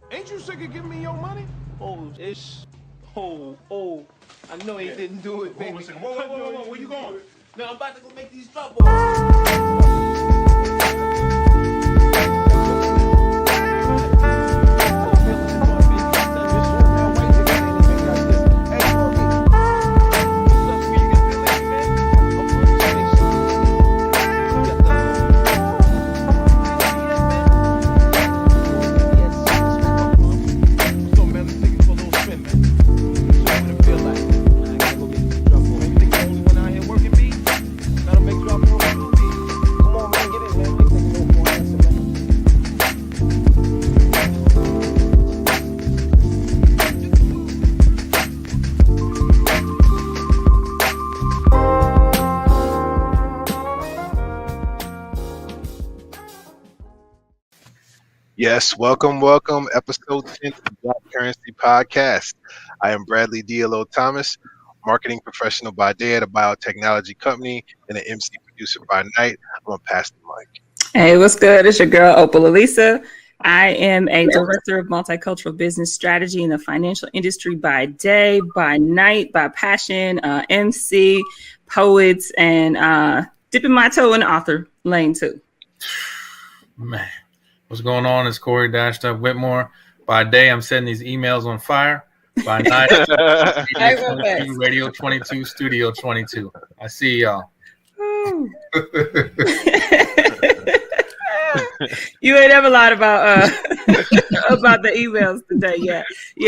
Ain't you sick of giving me your money? Oh, I know he didn't do it, baby. Hold on a second. Whoa, where you going? No, I'm about to go make these drop balls. Yes, welcome, episode 10 of the Black Currency Podcast. I am Bradley D.L.O. Thomas, marketing professional by day at a biotechnology company and an MC producer by night. I'm going to pass the mic. Hey, what's good? It's your girl, Opal Elisa. I am a director of multicultural business strategy in the financial industry by day, by night, by passion, MC, poets, and dipping my toe in the author lane too. Man. What's going on? It's Corey Dashed Up Whitmore. By day, I'm setting these emails on fire. By night, Radio 22, Studio 22. I see y'all. You ain't ever lied about about the emails today. Yeah.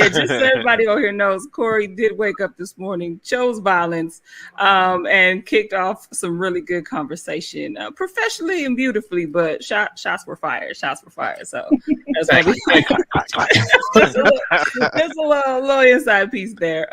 Just so everybody over here knows, Corey did wake up this morning, chose violence, and kicked off some really good conversation, professionally and beautifully. But shots were fired. So that's just a little inside piece there.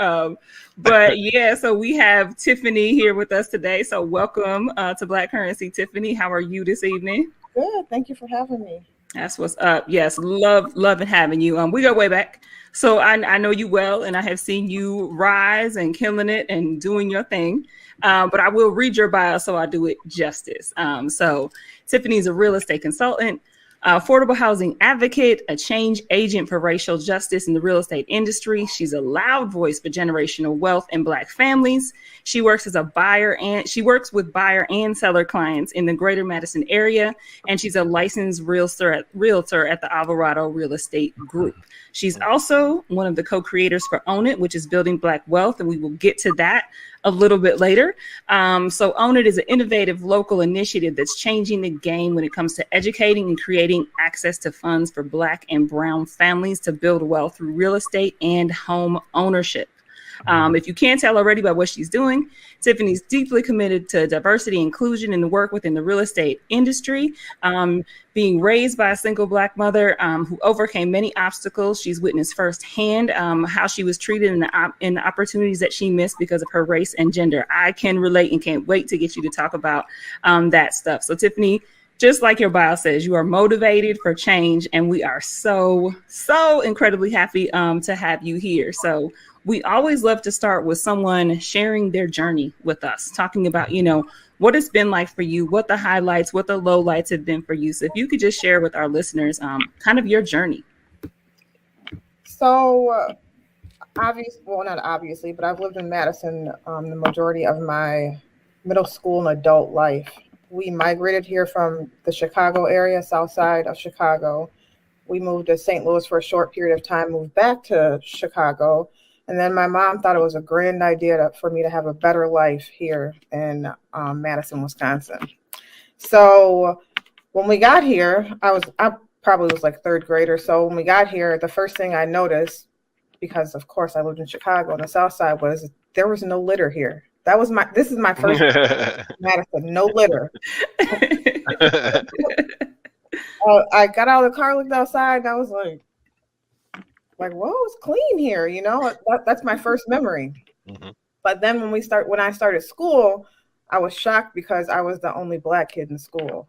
But yeah, so we have Tiffany here with us today. So welcome to Black Currency, Tiffany. How are you this evening? Good. Thank you for having me. That's what's up. Yes, loving having you. We go way back. So I know you well, and I have seen you rise and killing it and doing your thing. But I will read your bio so I do it justice. So Tiffany's a real estate consultant, affordable housing advocate, a change agent for racial justice in the real estate industry. She's a loud voice for generational wealth in Black families. She works with buyer and seller clients in the greater Madison area. And she's a licensed realtor at the Alvarado Real Estate Group. She's also one of the co-creators for Own It, which is building Black wealth. And we will get to that a little bit later. So Own It is an innovative local initiative that's changing the game when it comes to educating and creating access to funds for Black and brown families to build wealth through real estate and home ownership. If you can't tell already by what she's doing, Tiffany's deeply committed to diversity and inclusion in the work within the real estate industry. Being raised by a single Black mother who overcame many obstacles, she's witnessed firsthand how she was treated in the opportunities that she missed because of her race and gender. I can relate and can't wait to get you to talk about that stuff. So Tiffany, just like your bio says, you are motivated for change, and we are so incredibly happy to have you here. So we always love to start with someone sharing their journey with us, talking about, what it's been like for you, what the highlights, what the lowlights have been for you. So if you could just share with our listeners kind of your journey. So not obviously, but I've lived in Madison the majority of my middle school and adult life. We migrated here from the Chicago area, south side of Chicago. We moved to St. Louis for a short period of time, moved back to Chicago. And then my mom thought it was a grand idea for me to have a better life here in Madison, Wisconsin. So when we got here, I probably was like third grade or so. When we got here, the first thing I noticed, because of course I lived in Chicago on the south side, was there was no litter here. This is my first Madison, no litter. I got out of the car, looked outside, and I was like, whoa, it's clean here, that's my first memory. Mm-hmm. But then when I started school, I was shocked because I was the only Black kid in school.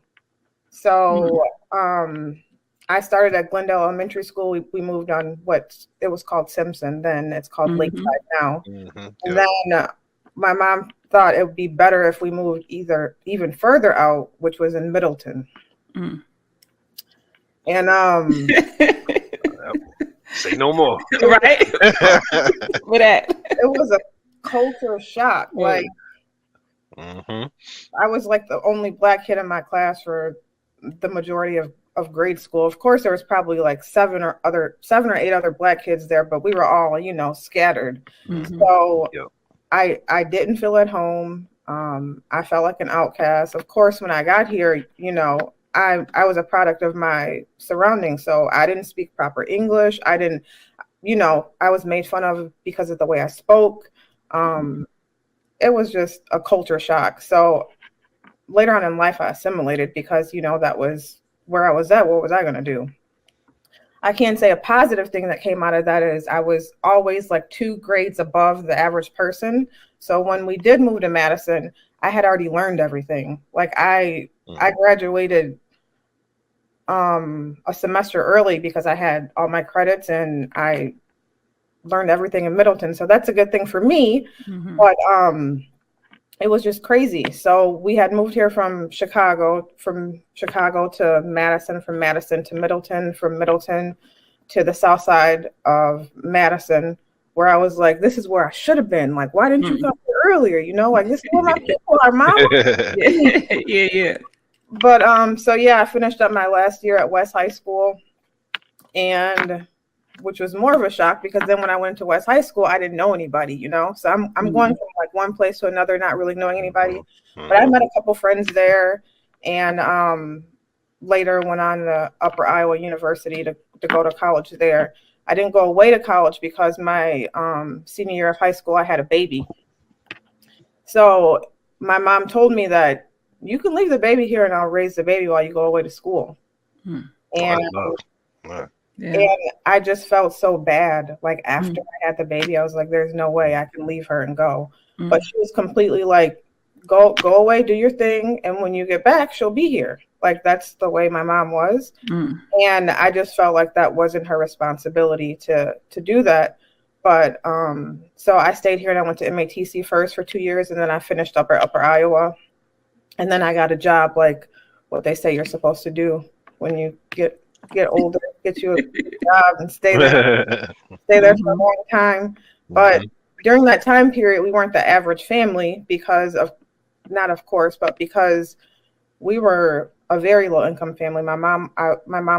So I started at Glendale Elementary School. We moved on what it was called Simpson, then it's called Lakeside now. Mm-hmm. And then my mom thought it would be better if we moved even further out, which was in Middleton. And Say no more. Right? With that. It was a culture shock. Like, I was like the only black kid in my class for the majority of grade school. Of course, there was probably like 7 or 8 other black kids there, but we were all, scattered. So I didn't feel at home. I felt like an outcast. Of course, when I got here, I was a product of my surroundings. So I didn't speak proper English. I didn't, I was made fun of because of the way I spoke. It was just a culture shock. So later on in life, I assimilated because, that was where I was at. What was I going to do? I can't say a positive thing that came out of that is I was always like 2 grades above the average person. So when we did move to Madison, I had already learned everything. Like I graduated a semester early because I had all my credits and I learned everything in Middleton. So that's a good thing for me. But it was just crazy. So we had moved here from Chicago to Madison, from Madison to Middleton, from Middleton to the south side of Madison, where I was like, this is where I should have been. Like, why didn't you come here earlier? Like, this is where my people are, mom. Yeah. But so yeah, I finished up my last year at West High School, and which was more of a shock because then when I went to West High School, I didn't know anybody, So I'm going from like one place to another, not really knowing anybody. But I met a couple friends there, and later went on to Upper Iowa University to go to college there. I didn't go away to college because my senior year of high school, I had a baby. So my mom told me that you can leave the baby here and I'll raise the baby while you go away to school. And I just felt so bad. Like after I had the baby, I was like, there's no way I can leave her and go. But she was completely like, go away, do your thing. And when you get back, she'll be here. Like that's the way my mom was. And I just felt like that wasn't her responsibility to do that. But so I stayed here and I went to MATC first for 2 years. And then I finished up at Upper Iowa. And then I got a job like what they say you're supposed to do when you get older, get you a job and stay there for a long time. But during that time period, we weren't the average family because of, not of course, but because we were a very low income family. My mom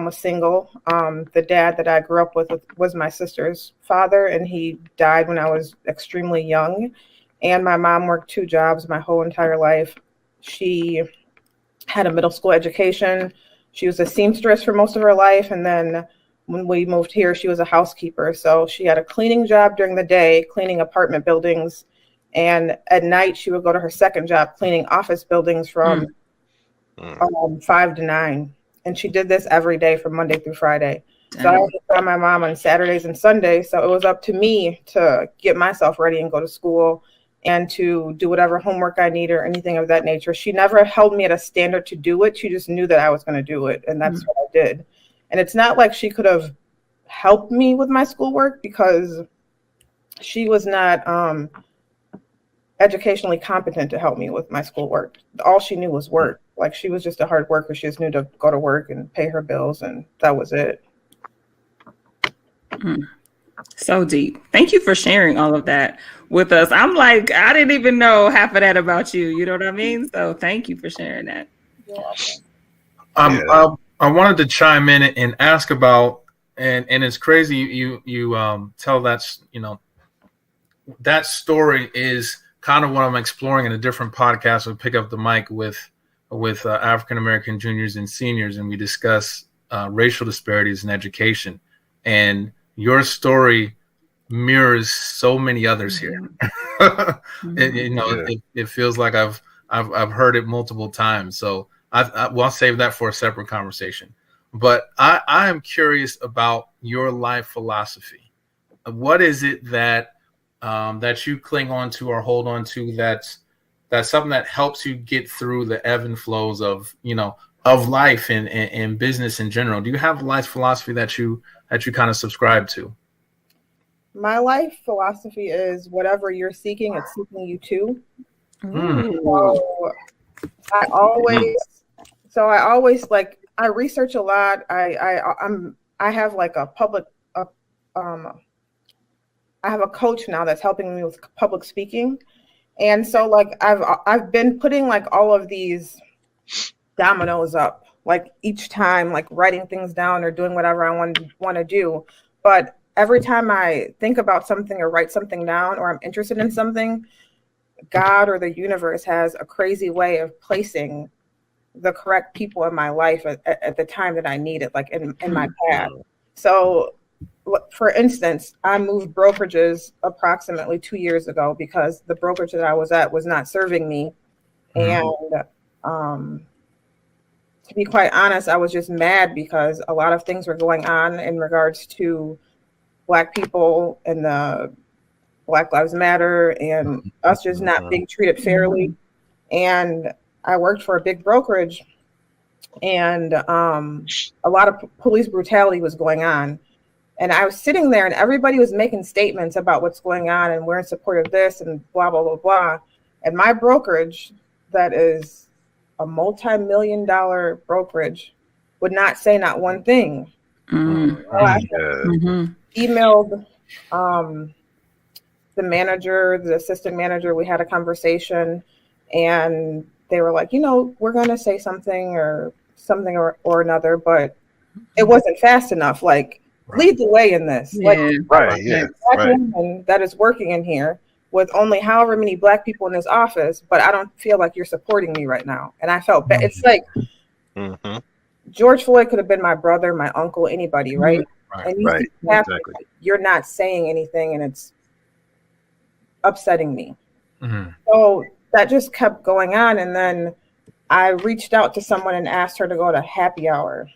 was single. The dad that I grew up with was my sister's father, and he died when I was extremely young. And my mom worked 2 jobs my whole entire life. She had a middle school education. She was a seamstress for most of her life. And then when we moved here, she was a housekeeper. So she had a cleaning job during the day, cleaning apartment buildings. And at night, she would go to her second job, cleaning office buildings from 5 to 9. And she did this every day from Monday through Friday. So I had to find my mom on Saturdays and Sundays. So it was up to me to get myself ready and go to school and to do whatever homework I need or anything of that nature. She never held me at a standard to do it. She just knew that I was going to do it. And that's what I did. And it's not like she could have helped me with my schoolwork because she was not educationally competent to help me with my schoolwork. All she knew was work. Like she was just a hard worker. She just knew to go to work and pay her bills. And that was it. So deep. Thank you for sharing all of that with us. I'm like, I didn't even know half of that about you. You know what I mean? So thank you for sharing that. I wanted to chime in and ask about, and it's crazy you tell that, that story is kind of what I'm exploring in a different podcast. We pick up the mic with African-American juniors and seniors, and we discuss racial disparities in education. And your story mirrors so many others here. It feels like I've heard it multiple times. So I'll save that for a separate conversation. But I am curious about your life philosophy. What is it that you cling on to or hold on to that's something that helps you get through the ebb and flows of life and business in general? Do you have a life philosophy that you kind of subscribe to? My life philosophy is whatever you're seeking, it's seeking you too. So I always like, I research a lot. I have like a I have a coach now that's helping me with public speaking. And so like I've been putting like all of these dominoes up, like each time, like writing things down or doing whatever I want to do. But every time I think about something or write something down or I'm interested in something, God or the universe has a crazy way of placing the correct people in my life at the time that I need it, like in my path. So for instance, I moved brokerages approximately 2 years ago because the brokerage that I was at was not serving me. And to be quite honest, I was just mad because a lot of things were going on in regards to Black people and the Black Lives Matter and us just not being treated fairly. And I worked for a big brokerage, and a lot of police brutality was going on. And I was sitting there and everybody was making statements about what's going on and we're in support of this and blah, blah, blah, blah. And my brokerage, that is a multi-million-dollar brokerage, would not say not one thing. So I emailed the manager, the assistant manager. We had a conversation and they were like, we're going to say something or another, but it wasn't fast enough. Like, lead the way in this. Woman that is working in here with only however many Black people in this office, but I don't feel like you're supporting me right now. And I felt bad. It's like George Floyd could have been my brother, my uncle, anybody, right? And you're not saying anything, and it's upsetting me. So that just kept going on, and then I reached out to someone and asked her to go to happy hour.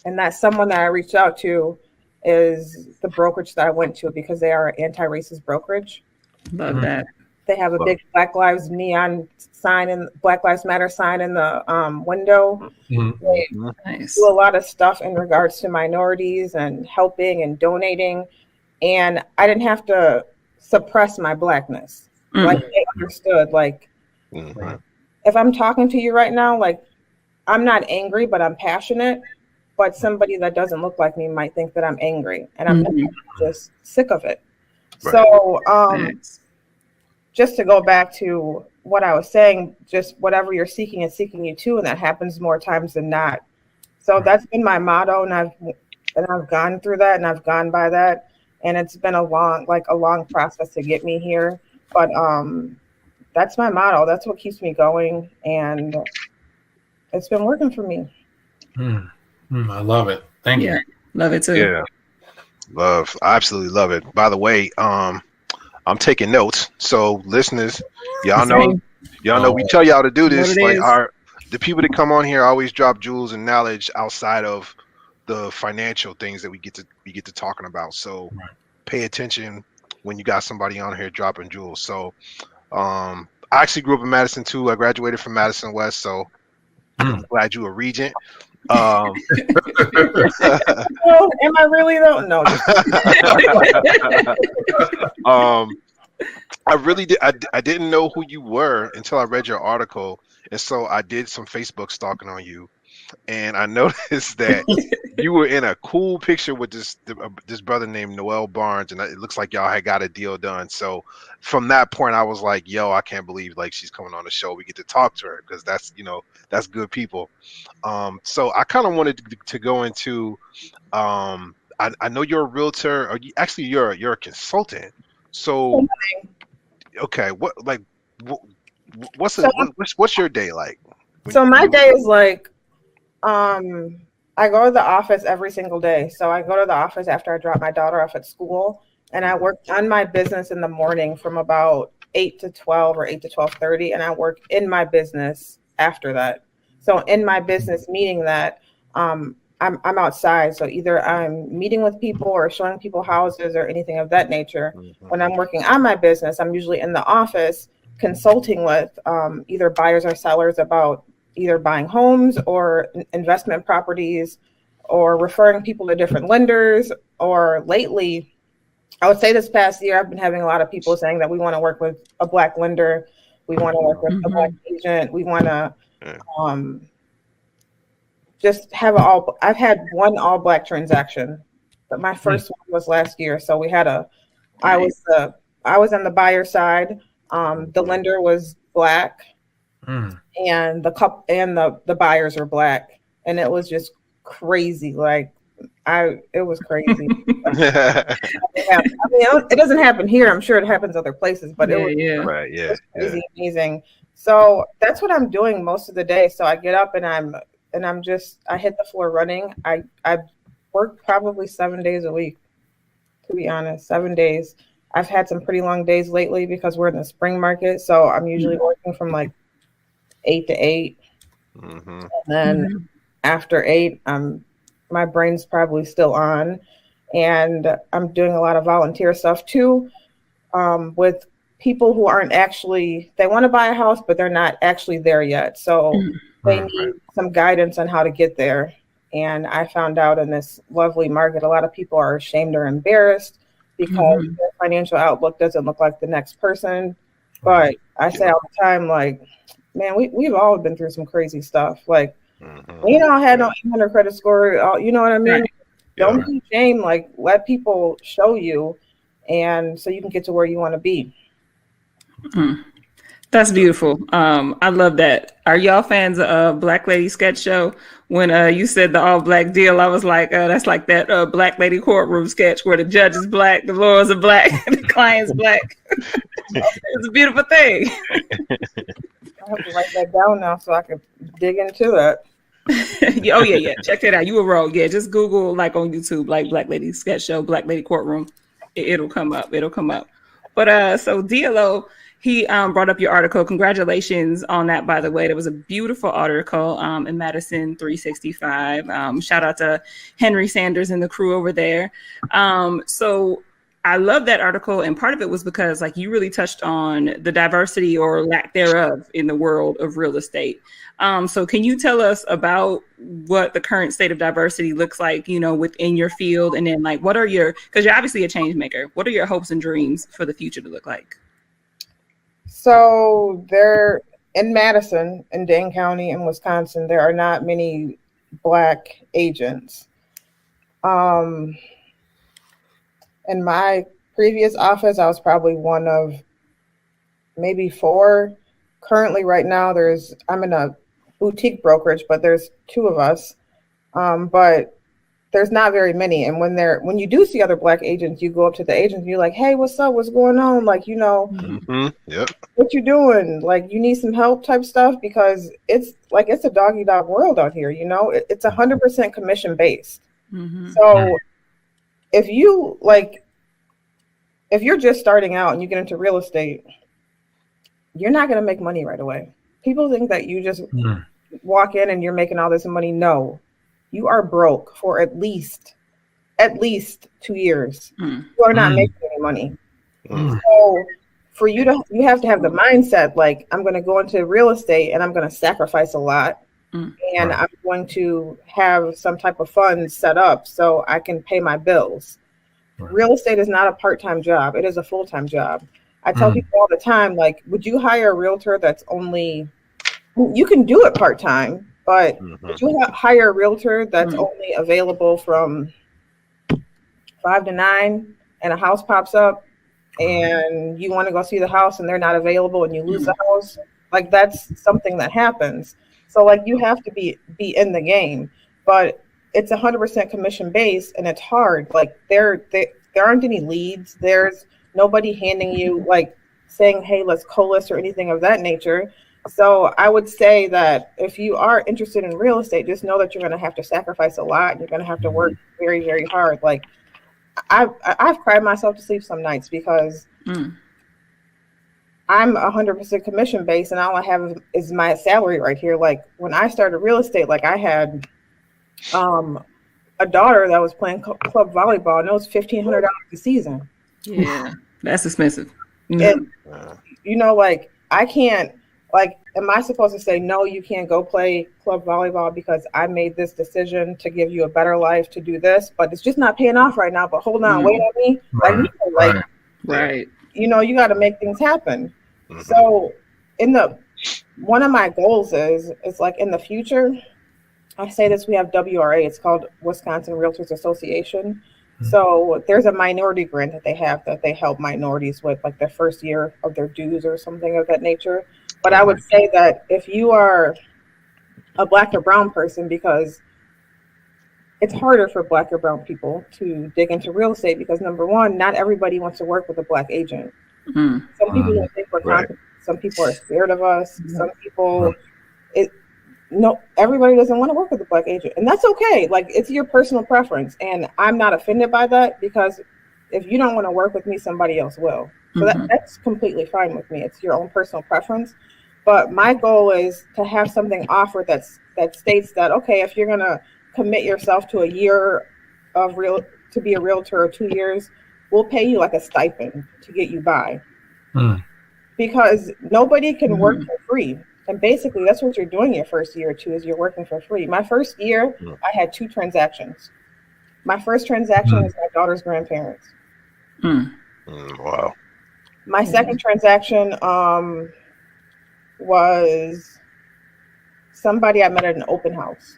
And that someone that I reached out to is the brokerage that I went to because they are an anti-racist brokerage. Love that. They have a big Black Lives neon sign and Black Lives Matter sign in the window. They do a lot of stuff in regards to minorities and helping and donating. And I didn't have to suppress my Blackness. Like they understood, like if I'm talking to you right now, like I'm not angry, but I'm passionate. But somebody that doesn't look like me might think that I'm angry, and I'm just sick of it. So just to go back to what I was saying, just whatever you're seeking is seeking you too, and that happens more times than not. So that's been my motto, and I've gone through that, and I've gone by that, and it's been a long process to get me here. But that's my motto. That's what keeps me going, and it's been working for me. I love it. Thank you. Love it too. Yeah, I absolutely love it. By the way, I'm taking notes, so listeners, y'all know we tell y'all to do this. Like the people that come on here always drop jewels and knowledge outside of the financial things that we get to talking about. So pay attention when you got somebody on here dropping jewels. So I actually grew up in Madison too. I graduated from Madison West, so I'm glad you a regent. Am I really though? No. I really did. I didn't know who you were until I read your article, and so I did some Facebook stalking on you, and I noticed that you were in a cool picture with this brother named Noel Barnes, and it looks like y'all had got a deal done. So from that point, I was like, "Yo, I can't believe like she's coming on the show. We get to talk to her because that's good people." So I kind of wanted to go into. I know you're a realtor, or you're a consultant. So okay, what's your day like? So my day is like, I go to the office every single day. So I go to the office after I drop my daughter off at school, and I work on my business in the morning from about 8 to 12 or 8 to 12:30, and I work in my business after that. So in my business, meaning that I'm outside. So either I'm meeting with people or showing people houses or anything of that nature. When I'm working on my business, I'm usually in the office consulting with either buyers or sellers about either buying homes or investment properties or referring people to different lenders. Or lately, I would say this past year, I've been having a lot of people saying that we want to work with a Black lender. We want to work with a Black agent. We want to just have I've had one all Black transaction but my first one was last year. So we had I was on the buyer side. The lender was black, and the buyers are black, and it was just crazy. Like it was crazy. It doesn't happen here. I'm sure it happens other places, but it was crazy, amazing. So that's what I'm doing most of the day. So I get up and I hit the floor running. I work probably 7 days a week, to be honest, 7 days. I've had some pretty long days lately because we're in the spring market. So I'm usually working from like 8 to 8. And then after 8, my brain's probably still on. And I'm doing a lot of volunteer stuff too, with people who aren't actually, they want to buy a house, but they're not actually there yet. So they need some guidance on how to get there. And I found out in this lovely market, a lot of people are ashamed or embarrassed because their financial outlook doesn't look like the next person. But I say all the time, like, man, we've all been through some crazy stuff. Like, we don't have no 800 credit score. You know what I mean? Right. Don't be ashamed. Like, let people show you, and so you can get to where you want to be. That's beautiful. I love that. Are y'all fans of Black Lady Sketch Show? When you said the all black deal, I was like, that's like that Black Lady Courtroom sketch where the judge is black, the lawyers are black, and the client's black. It's a beautiful thing. I have to write that down now so I can dig into that. Oh yeah. Check that out. You a roll. Yeah, just Google like on YouTube, like Black Lady Sketch Show, Black Lady Courtroom. It'll come up. But so DLO, he brought up your article. Congratulations on that, by the way. That was a beautiful article in Madison 365. Shout out to Henry Sanders and the crew over there. So I love that article, and part of it was because like you really touched on the diversity or lack thereof in the world of real estate. So can you tell us about what the current state of diversity looks like, within your field, and then like what are because you're obviously a change maker, what are your hopes and dreams for the future to look like? So there in Madison, in Dane County, in Wisconsin, there are not many Black agents. In my previous office, I was probably one of maybe 4. Currently, right now, I'm in a boutique brokerage, but there's 2 of us. But there's not very many. And when you do see other Black agents, you go up to the agents and you're like, hey, what's up? What's going on? Like, what you doing? Like, you need some help type stuff, because it's a dog eat dog world out here. It's 100% commission based. So if you're just starting out and you get into real estate, you're not going to make money right away. People think that you just walk in and you're making all this money. No, you are broke for at least 2 years. You are not making any money. So for you have to have the mindset, like, I'm going to go into real estate and I'm going to sacrifice a lot. And I'm going to have some type of fund set up so I can pay my bills. Real estate is not a part-time job. It is a full-time job. I tell people all the time, like, would you hire a realtor that's only, you can do it part-time, but would you hire a realtor that's only available from 5 to 9 and a house pops up and you want to go see the house and they're not available and you lose the house? Like, that's something that happens. So like, you have to be in the game, but it's 100% commission based and it's hard. Like, there aren't any leads. There's nobody handing you, like, saying, hey, let's co-list or anything of that nature. So I would say that if you are interested in real estate, just know that you're going to have to sacrifice a lot. And you're going to have to work very, very hard. Like, I've cried myself to sleep some nights because I'm 100% commission based and all I have is my salary right here. Like, when I started real estate, like, I had a daughter that was playing club volleyball, and it was $1,500 a season. Yeah, that's expensive. And, like, I can't, like, am I supposed to say, no, you can't go play club volleyball because I made this decision to give you a better life to do this, but it's just not paying off right now, but hold on, wait on me. Right. You got to make things happen. So one of my goals is like, in the future, I say this, we have WRA, it's called Wisconsin Realtors Association. So there's a minority grant that they have that they help minorities with, like their first year of their dues or something of that nature. But I would say that if you are a Black or brown person, because it's harder for Black or brown people to dig into real estate, because number one, not everybody wants to work with a Black agent. Some people don't think we're competent. Some people are scared of us. Some people, everybody doesn't want to work with a Black agent, and that's okay. Like, it's your personal preference, and I'm not offended by that, because if you don't want to work with me, somebody else will. So that's completely fine with me. It's your own personal preference. But my goal is to have something offered that states that, okay, if you're gonna commit yourself to a year to be a realtor, or 2 years, we'll pay you like a stipend to get you by. Because nobody can work for free. And basically that's what you're doing your first year or two, is you're working for free. My first year, I had 2 transactions. My first transaction was my daughter's grandparents. Wow. My second transaction was somebody I met at an open house.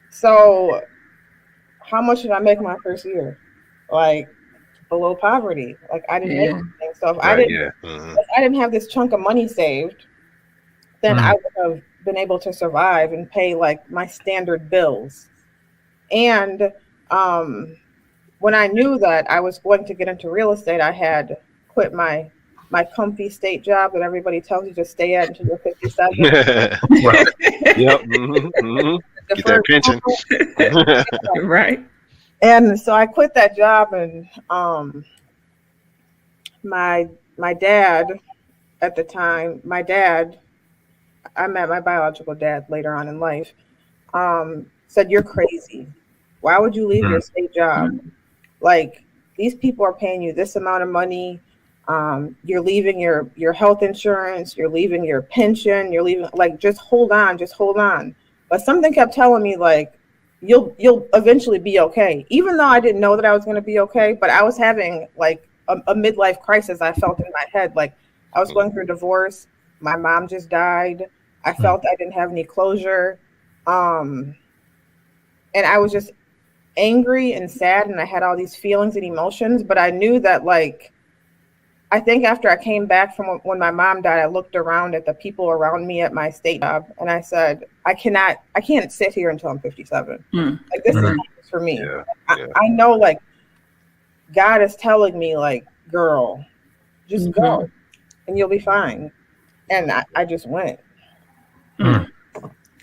So how much did I make my first year? Like, below poverty. Like, I didn't make anything. So if I didn't have this chunk of money saved, then I would have been able to survive and pay like my standard bills. And when I knew that I was going to get into real estate, I had quit my comfy state job that everybody tells you to stay at until you're 57. Right. Yep. Get that pension. Right. And so I quit that job, and my dad at the time, I met my biological dad later on in life, said, "You're crazy. Why would you leave your state job? Like, these people are paying you this amount of money. You're leaving your health insurance, you're leaving your pension, you're leaving, like, just hold on. But something kept telling me, like, you'll eventually be okay. Even though I didn't know that I was going to be okay, but I was having like a midlife crisis. I felt in my head, like I was going through a divorce. My mom just died. I felt I didn't have any closure. And I was just angry and sad, and I had all these feelings and emotions, but I knew that, like, I think after I came back from when my mom died, I looked around at the people around me at my state job, and I said, I can't sit here until I'm 57. Like, this is not for me. I know, like, God is telling me, like, girl, just go and you'll be fine. And I just went.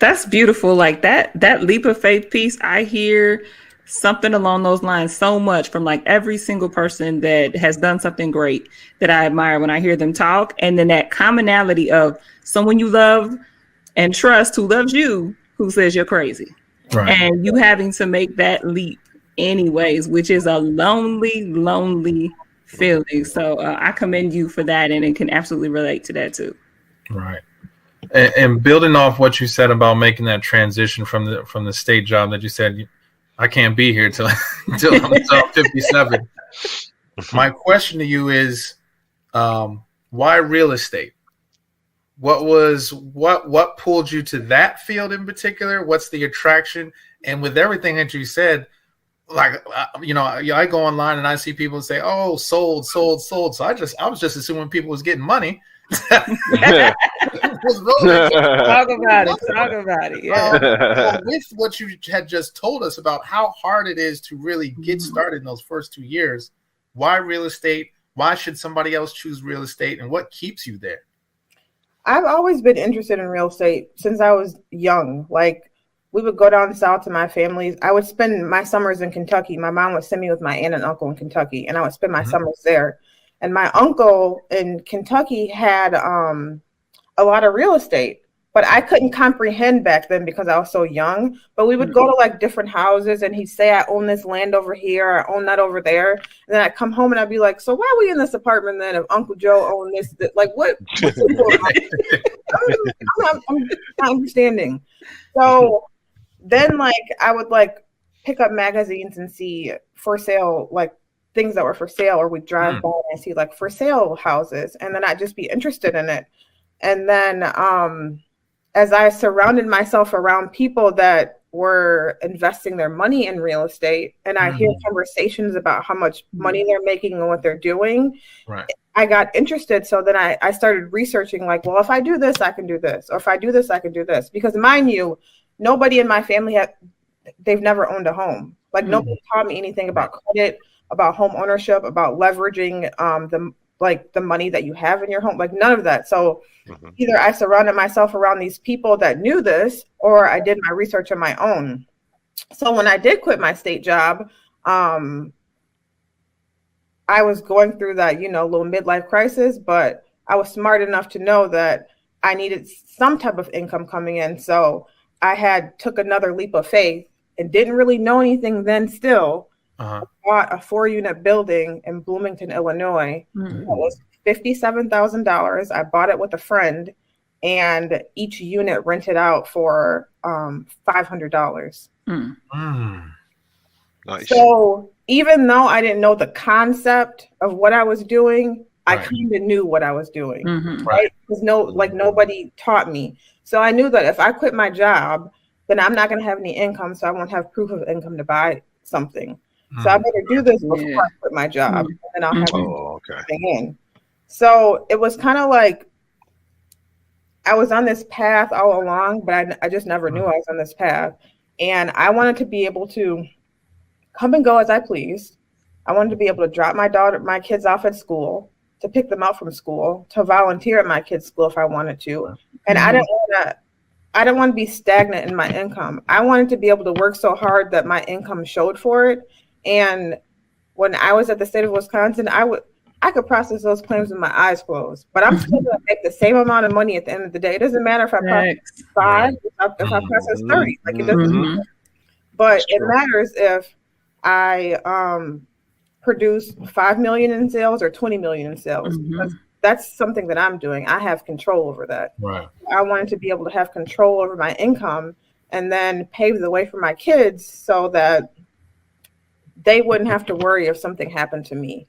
That's beautiful. Like, that leap of faith piece, I hear something along those lines so much from like every single person that has done something great that I admire when I hear them talk. And then that commonality of someone you love and trust who loves you, who says you're crazy. Right. And you having to make that leap anyways, which is a lonely feeling. So I commend you for that, and it can absolutely relate to that too. Right. And building off what you said about making that transition from the state job that you said, I can't be here till I'm 57. My question to you is, why real estate? What pulled you to that field in particular? What's the attraction? And with everything that you said, like, I go online and I see people say, "Oh, sold." So I was just assuming people was getting money. Talk about it. Yeah. With what you had just told us about how hard it is to really get started in those first 2 years, why real estate? Why should somebody else choose real estate, and what keeps you there? I've always been interested in real estate since I was young. Like, we would go down south to my family's. I would spend my summers in Kentucky. My mom would send me with my aunt and uncle in Kentucky, and I would spend my summers there. And my uncle in Kentucky had a lot of real estate, but I couldn't comprehend back then because I was so young. But we would go to like different houses, and he'd say, "I own this land over here, I own that over there." And then I'd come home and I'd be like, "So why are we in this apartment then if Uncle Joe owned this? Like, what?" I'm not understanding. So then, like, I would like pick up magazines and see for sale, like, things that were for sale, or we'd drive by and see like for sale houses, and then I'd just be interested in it. And then as I surrounded myself around people that were investing their money in real estate, and I hear conversations about how much money they're making and what they're doing, Right. I got interested. So then I started researching, like, well, if I do this, I can do this. Or if I do this, I can do this. Because mind you, nobody in my family they've never owned a home. Like nobody taught me anything about credit, about home ownership, about leveraging the money that you have in your home, like none of that. So either I surrounded myself around these people that knew this, or I did my research on my own. So when I did quit my state job, I was going through that, little midlife crisis, but I was smart enough to know that I needed some type of income coming in. So I took another leap of faith and didn't really know anything then still. Bought a 4-unit building in Bloomington, Illinois. That was $57,000. I bought it with a friend, and each unit rented out for $500. Nice. So even though I didn't know the concept of what I was doing, I kind of knew what I was doing, right? Because nobody taught me. So I knew that if I quit my job, then I'm not going to have any income, so I won't have proof of income to buy something. So I better do this before I quit my job, and then I'll have something in. So it was kind of like I was on this path all along, but I just never knew I was on this path. And I wanted to be able to come and go as I pleased. I wanted to be able to drop my kids off at school, to pick them up from school, to volunteer at my kids' school if I wanted to. And I didn't want to be stagnant in my income. I wanted to be able to work so hard that my income showed for it. And when I was at the state of Wisconsin, I could process those claims with my eyes closed, but I'm still going to make the same amount of money at the end of the day. It doesn't matter if I process 5, if I process 30, like it doesn't matter. But it matters if I produce 5 million in sales or 20 million in sales. That's something that I'm doing. I have control over that. Right. I wanted to be able to have control over my income and then pave the way for my kids so that they wouldn't have to worry if something happened to me,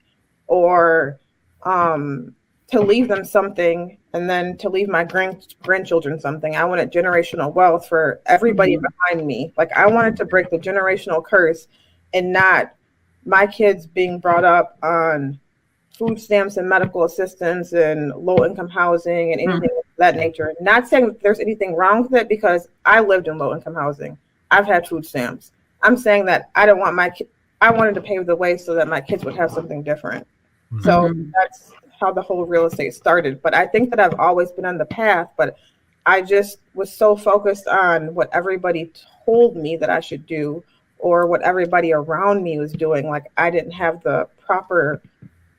or to leave them something and then to leave my grandchildren something. I wanted generational wealth for everybody behind me. Like I wanted to break the generational curse and not my kids being brought up on food stamps and medical assistance and low income housing and anything of that nature. Not saying that there's anything wrong with it, because I lived in low income housing. I've had food stamps. I'm saying that I don't want I wanted to pave the way so that my kids would have something different. So that's how the whole real estate started. But I think that I've always been on the path, but I just was so focused on what everybody told me that I should do, or what everybody around me was doing. Like I didn't have the proper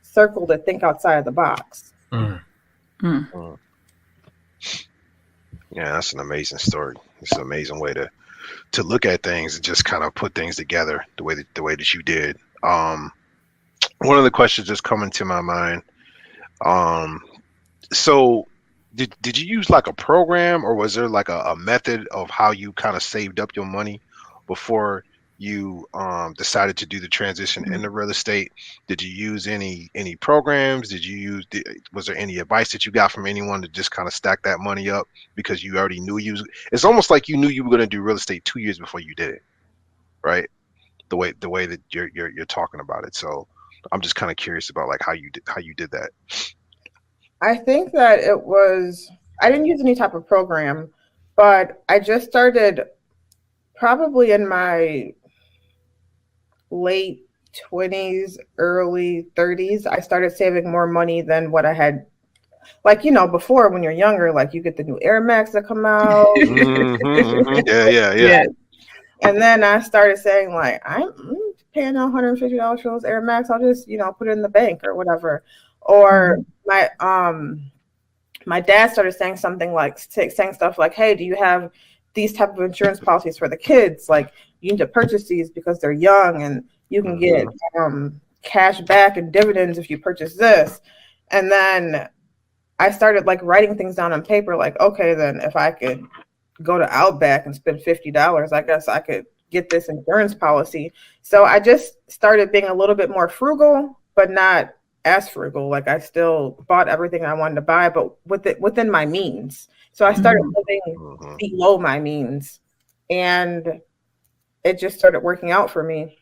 circle to think outside of the box. Yeah, that's an amazing story. It's an amazing way to look at things and just kind of put things together the way that you did. One of the questions just coming to my mind. So did you use like a program, or was there like a method of how you kind of saved up your money before you decided to do the transition into real estate? Did you use any programs? Was there any advice that you got from anyone to just kind of stack that money up, because you already knew it's almost like you knew you were going to do real estate 2 years before you did it, right? The way that you're talking about it. So I'm just kind of curious about like how you did that. I think that I didn't use any type of program, but I just started probably in my late 20s, early 30s. I started saving more money than what I had. Like, before, when you're younger, like you get the new Air Max that come out. Yeah. And then I started saying, like, I'm paying $150 for those Air Max. I'll just, put it in the bank or whatever. Or my dad started saying stuff like, hey, do you have these type of insurance policies for the kids? Like, you need to purchase these because they're young, and you can get cash back and dividends if you purchase this. And then I started like writing things down on paper, like, okay, then if I could go to Outback and spend $50, I guess I could get this insurance policy. So I just started being a little bit more frugal, but not as frugal. Like I still bought everything I wanted to buy, but within my means. So I started living below my means. And it just started working out for me.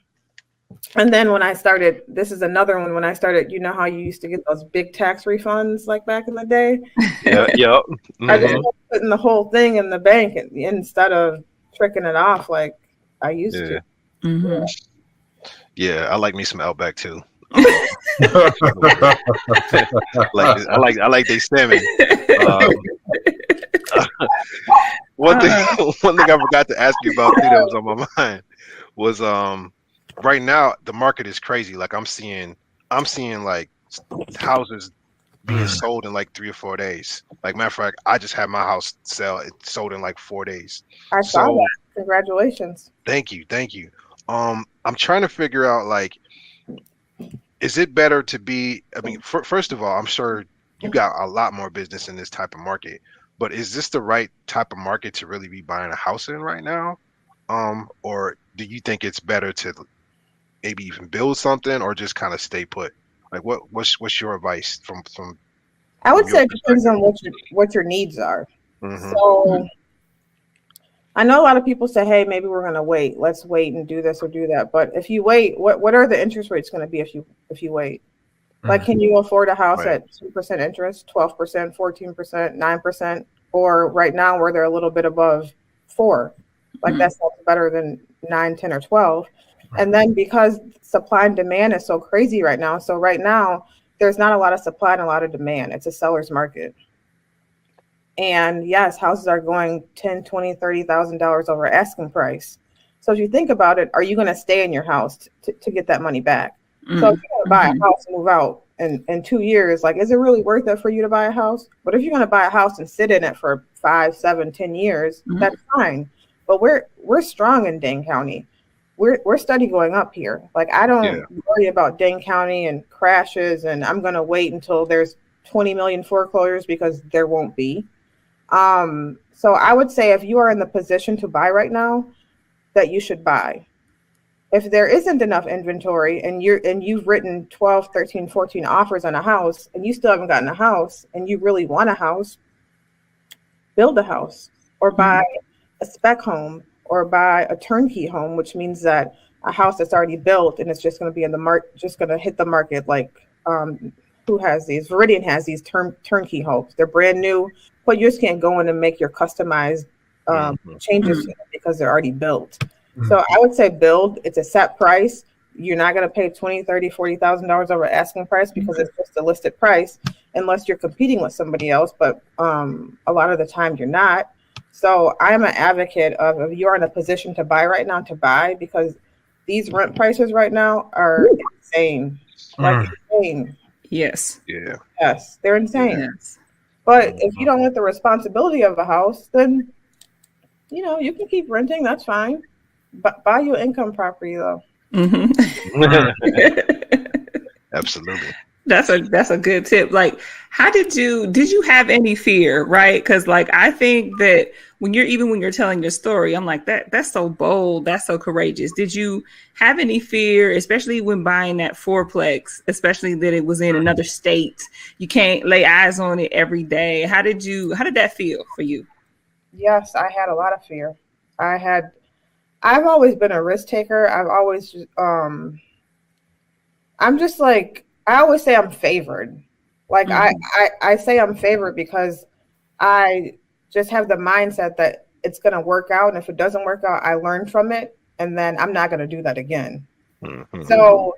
And then when I started, this is another one, when I started, you know how you used to get those big tax refunds like back in the day? Yeah, yep. I just started putting the whole thing in the bank instead of tricking it off like I used to. Mm-hmm. Yeah, I like me some Outback too. I like they salmon. One thing I forgot to ask you about too that was on my mind was right now the market is crazy. Like I'm seeing like houses being sold in like 3 or 4 days. Like matter of fact, I just had my house sell. It sold in like 4 days. I saw that. Congratulations. Thank you. I'm trying to figure out like, is it better to be? I mean, first of all, I'm sure you got a lot more business in this type of market, but is this the right type of market to really be buying a house in right now? Or do you think it's better to maybe even build something or just kind of stay put? Like what's your advice from I would say it depends on what your needs are. Mm-hmm. So I know a lot of people say, hey, maybe we're gonna wait. Let's wait and do this or do that. But if you wait, what are the interest rates gonna be if you wait? Like, can you afford a house at 2% interest, 12%, 14%, 9%, or right now where they're a little bit above 4%? Like that's better than 9, 10, or 12. And then because supply and demand is so crazy right now, so right now there's not a lot of supply and a lot of demand. It's a seller's market. And yes, houses are going $10,000, $20,000, $30,000 over asking price. So if you think about it, are you going to stay in your house to get that money back? So if you're going to buy a house and move out in 2 years, like, is it really worth it for you to buy a house? But if you're going to buy a house and sit in it for 5, 7, 10 years, that's fine. But we're strong in Dane County. We're steady going up here. Like, I don't worry about Dane County and crashes, and I'm going to wait until there's 20 million foreclosures because there won't be. So I would say if you are in the position to buy right now, that you should buy. If there isn't enough inventory and you've written 12, 13, 14 offers on a house and you still haven't gotten a house and you really want a house, build a house or buy a spec home or buy a turnkey home, which means that a house that's already built and it's just going to be in the market, just going to hit the market. Like, who has these? Viridian has these turnkey homes. They're brand new, but you just can't go in and make your customized changes to them because they're already built. So I would say build. It's a set price. You're not going to pay $20,000, $30,000, $40,000 over asking price because it's just a listed price unless you're competing with somebody else. But a lot of the time you're not. So I'm an advocate of if you're in a position to buy right now, to buy, because these rent prices right now are insane. Like insane. Yes. Yeah. Yes, they're insane. Yes. But if you don't get the responsibility of a house, then you can keep renting. That's fine. But buy your income property though. Absolutely. That's a good tip. Like, how did you have any fear, right? Because like I think that when you're telling your story, I'm like that's so bold, that's so courageous. Did you have any fear, especially when buying that fourplex, especially that it was in another state? You can't lay eyes on it every day. How did that feel for you? Yes, I had a lot of fear. I've always been a risk taker. I've always I'm just like, I always say I'm favored. Like I say I'm favored because I just have the mindset that it's going to work out. And if it doesn't work out, I learn from it. And then I'm not going to do that again. So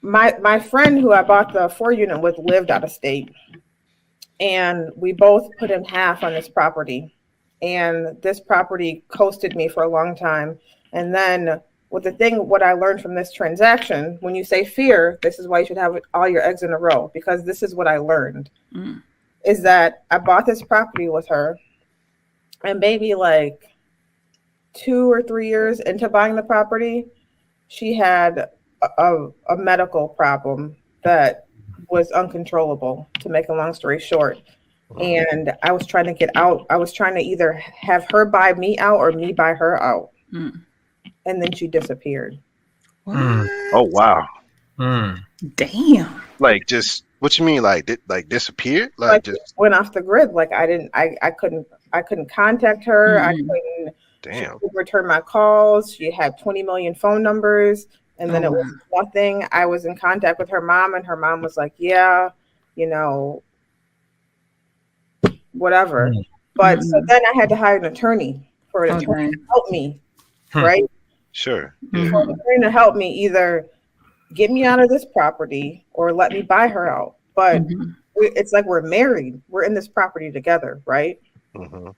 my friend who I bought the 4-unit with lived out of state. And we both put in half on this property. And this property coasted me for a long time. And then what I learned from this transaction, when you say fear, this is why you should have all your eggs in a row, because this is what I learned, is that I bought this property with her, and maybe like 2 or 3 years into buying the property, she had a medical problem that was uncontrollable, to make a long story short. And I was trying to get out. I was trying to either have her buy me out or me buy her out. And then she disappeared. Oh, wow. Damn. Like, just, what you mean? Like disappeared? Like just went off the grid. Like I couldn't contact her. I couldn't Damn. She would return my calls. She had 20 million phone numbers, and then it was nothing. I was in contact with her mom, and her mom was like, yeah, whatever. But so then I had to hire an attorney for an attorney to help me, right? Sure. For an attorney to help me either get me out of this property or let me buy her out. But it's like we're married. We're in this property together, right?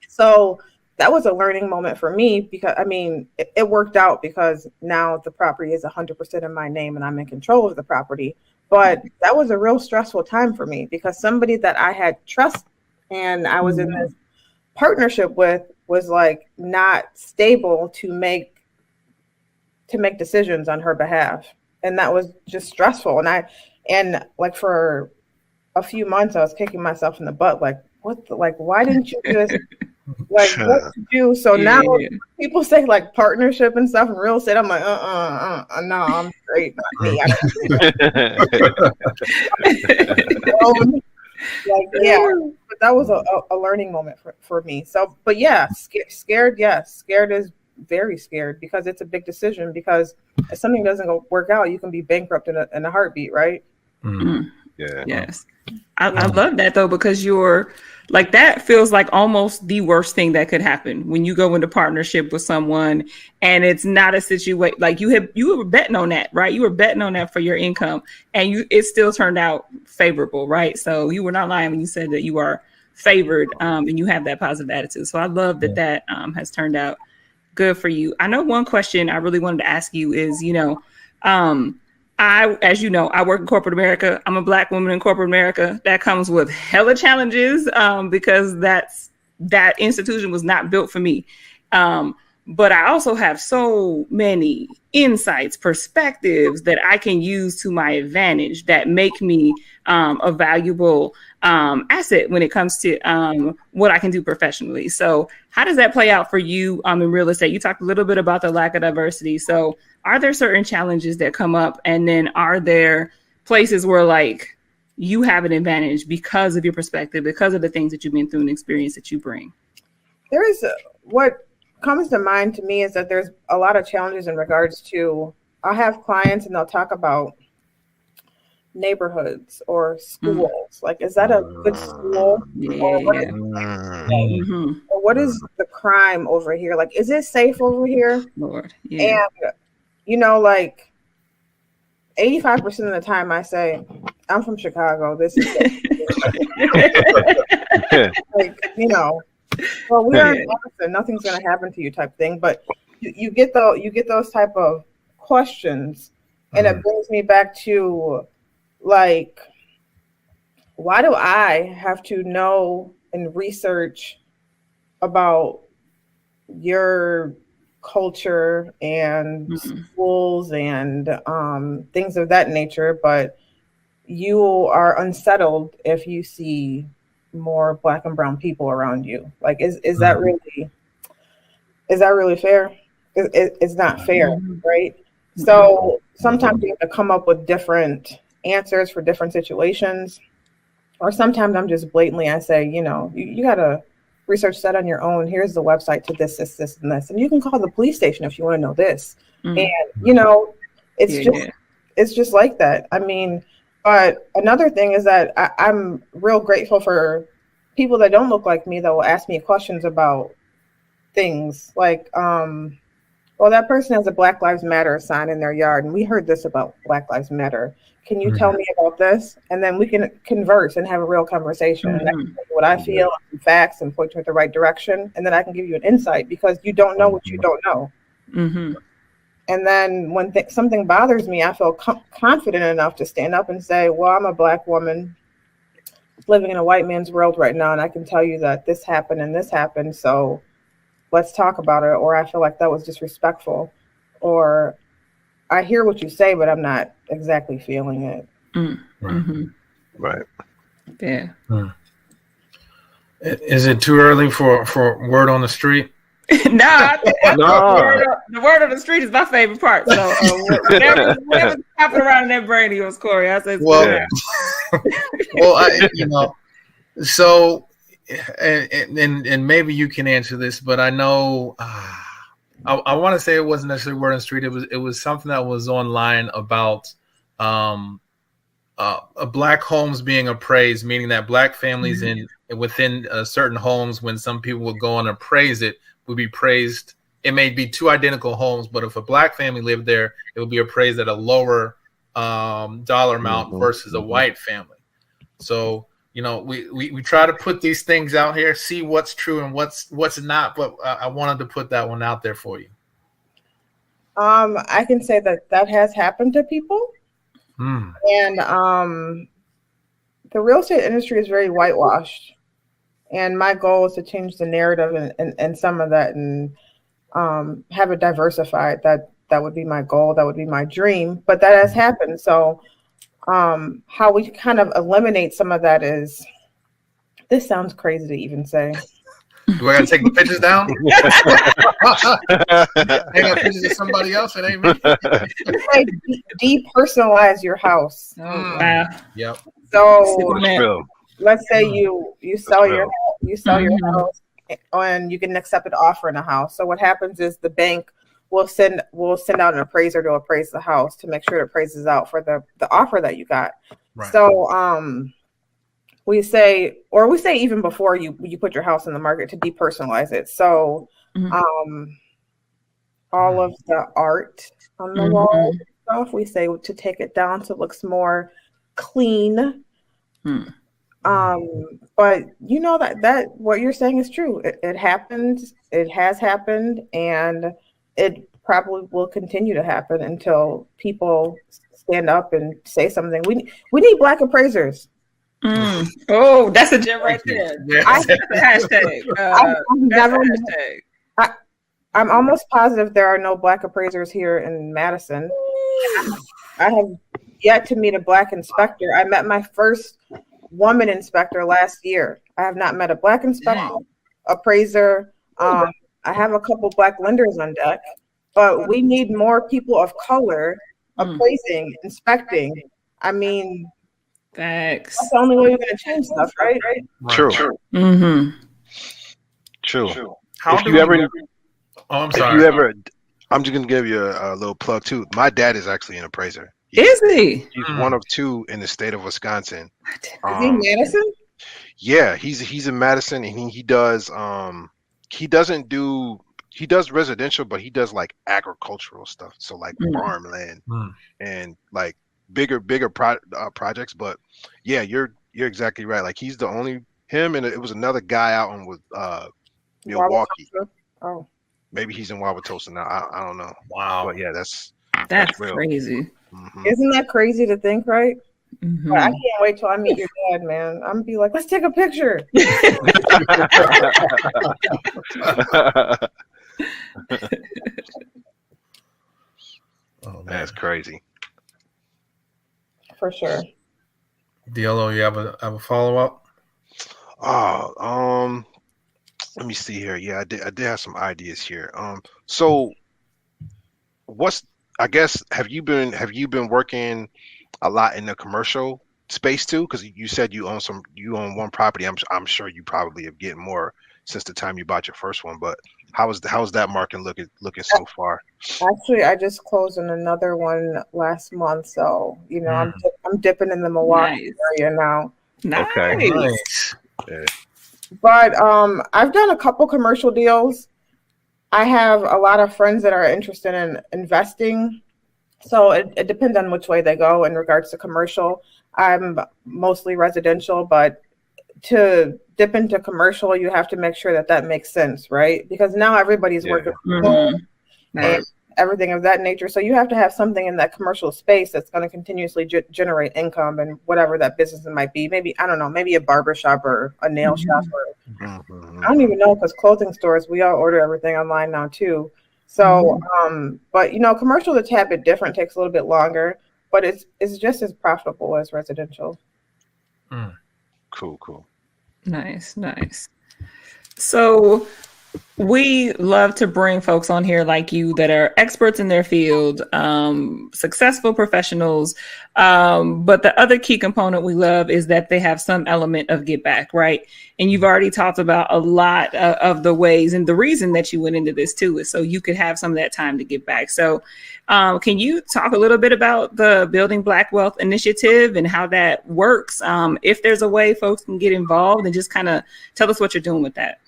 So that was a learning moment for me because, it worked out because now the property is 100% in my name and I'm in control of the property. But that was a real stressful time for me because somebody that I had trust and I was in this partnership with was like not stable to make decisions on her behalf. And that was just stressful. And like for a few months, I was kicking myself in the butt. Like, why didn't you just what to do? So now people say like partnership and stuff in real estate. I'm like, no, I'm straight. Not me. But that was a learning moment for me. So, but yeah, scared. Yes. Scared is very scared because it's a big decision because if something doesn't work out, you can be bankrupt in a heartbeat. Right. Yeah. Yes. I love that though, because you're like, that feels like almost the worst thing that could happen when you go into partnership with someone and it's not a situation like you were betting on that, right? You were betting on that for your income and it still turned out favorable, right? So you were not lying when you said that you are favored and you have that positive attitude. So I love that has turned out good for you. I know one question I really wanted to ask you is, as you know, I work in corporate America. I'm a Black woman in corporate America. That comes with hella challenges because that institution was not built for me. But I also have so many insights, perspectives that I can use to my advantage that make me a valuable asset when it comes to what I can do professionally. So how does that play out for you in real estate? You talked a little bit about the lack of diversity. So are there certain challenges that come up? And then are there places where like you have an advantage because of your perspective, because of the things that you've been through and experience that you bring? There is what comes to mind to me is that there's a lot of challenges in regards to, I'll have clients and they'll talk about neighborhoods or schools. Like, is that a good school? Or what is the crime over here? Like, is it safe over here? Lord, yeah. And, like 85% of the time I say, I'm from Chicago. This is like, well, we are in Boston. Nothing's going to happen to you type thing. But you get those type of questions. And it brings me back to, like, why do I have to know and research about your culture and schools and things of that nature, but you are unsettled if you see more Black and brown people around you? Like, is that really fair? It's not fair, right? So sometimes you have to come up with different answers for different situations, or sometimes I'm just blatantly, I say, you got to research that on your own. Here's the website to this, and this, and you can call the police station if you want to know this. And it's just like that. But another thing is that I'm real grateful for people that don't look like me that will ask me questions about things like, well, that person has a Black Lives Matter sign in their yard, and we heard this about Black Lives Matter. Can you tell me about this? And then we can converse and have a real conversation. And I can tell you what I feel, and facts, and point you in the right direction. And then I can give you an insight because you don't know what you don't know. And then when something bothers me, I feel confident enough to stand up and say, well, I'm a Black woman living in a white man's world right now, and I can tell you that this happened and this happened. So let's talk about it. Or I feel like that was disrespectful. Or I hear what you say, but I'm not exactly feeling it. Right. Yeah. Is it too early for word on the street? No. The word on the street is my favorite part. So whatever's happening around in that brain of yours, Corey, I say, so, and maybe you can answer this, but I know I want to say it wasn't necessarily word on the street. It was something that was online about black homes being appraised, meaning that black families within certain homes, when some people would go and appraise it, would be praised. It may be two identical homes, but if a black family lived there, it would be appraised at a lower dollar amount versus a white family. So, you know, we try to put these things out here, see what's true and what's not. But I wanted to put that one out there for you. I can say that has happened to people. And the real estate industry is very whitewashed. And my goal is to change the narrative and some of that and have it diversified. That would be my goal. That would be my dream. But that has happened. So how we kind of eliminate some of that is, this sounds crazy to even say. Do I gotta take the pictures down? Hang up pictures of somebody else? It ain't me. Depersonalize your house. Wow. Yep. So let's say you sell your house and you get an accepted offer in a house. So what happens is the bank will send out an appraiser to appraise the house to make sure it appraises out for the offer that you got. Right. So we say even before you put your house in the market, to depersonalize it. So all of the art on the wall and stuff, we say to take it down so it looks more clean. But you know that what you're saying is true. It happens. It has happened, and it probably will continue to happen until people stand up and say something. We need black appraisers. Oh, that's a gem right there. Hashtag. I'm almost positive there are no black appraisers here in Madison. I have yet to meet a black inspector. I met my first woman inspector last year. I have not met a black inspector, appraiser. I have a couple black lenders on deck, but we need more people of color appraising, inspecting. I mean, thanks. That's the only way you're going to change stuff, right? True. True. I'm sorry. I'm just going to give you a little plug too. My dad is actually an appraiser. Is he? He's one of two in the state of Wisconsin. Is he in Madison? Yeah, he's in Madison, and he does he does residential, but he does like agricultural stuff. So like farmland and like bigger projects. But yeah, you're exactly right. Like he's the only him, and it was another guy out on with Milwaukee. Oh, maybe he's in Wauwatosa now. I don't know. Wow. But yeah, that's crazy. Isn't that crazy to think, right? But I can't wait till I meet your dad, man. I'm gonna be like, let's take a picture. Oh, that's crazy. For sure. DLO, you have a follow up? Let me see here. Yeah, I did have some ideas here. So I guess have you been working a lot in the commercial space too? Because you said you own one property. I'm sure you probably have getting more since the time you bought your first one. But how's that market looking so far? Actually, I just closed on another one last month, so I'm dipping in the Milwaukee area now. Nice. Okay. Nice. Yeah. But I've done a couple commercial deals. I have a lot of friends that are interested in investing. So it depends on which way they go in regards to commercial. I'm mostly residential, but to dip into commercial, you have to make sure that makes sense, right? Because now everybody's working from home and everything of that nature. So you have to have something in that commercial space that's going to continuously generate income and whatever that business might be. Maybe, I don't know, maybe a barbershop or a nail shop. Or I don't even know, because clothing stores, we all order everything online now too. So, but commercial is a tad bit different, takes a little bit longer, but it's just as profitable as residential. Cool. Nice. So We love to bring folks on here like you that are experts in their field, successful professionals. But the other key component we love is that they have some element of get back, right? And you've already talked about a lot of the ways, and the reason that you went into this too is so you could have some of that time to give back. So can you talk a little bit about the Building Black Wealth Initiative and how that works? If there's a way folks can get involved, and just kind of tell us what you're doing with that.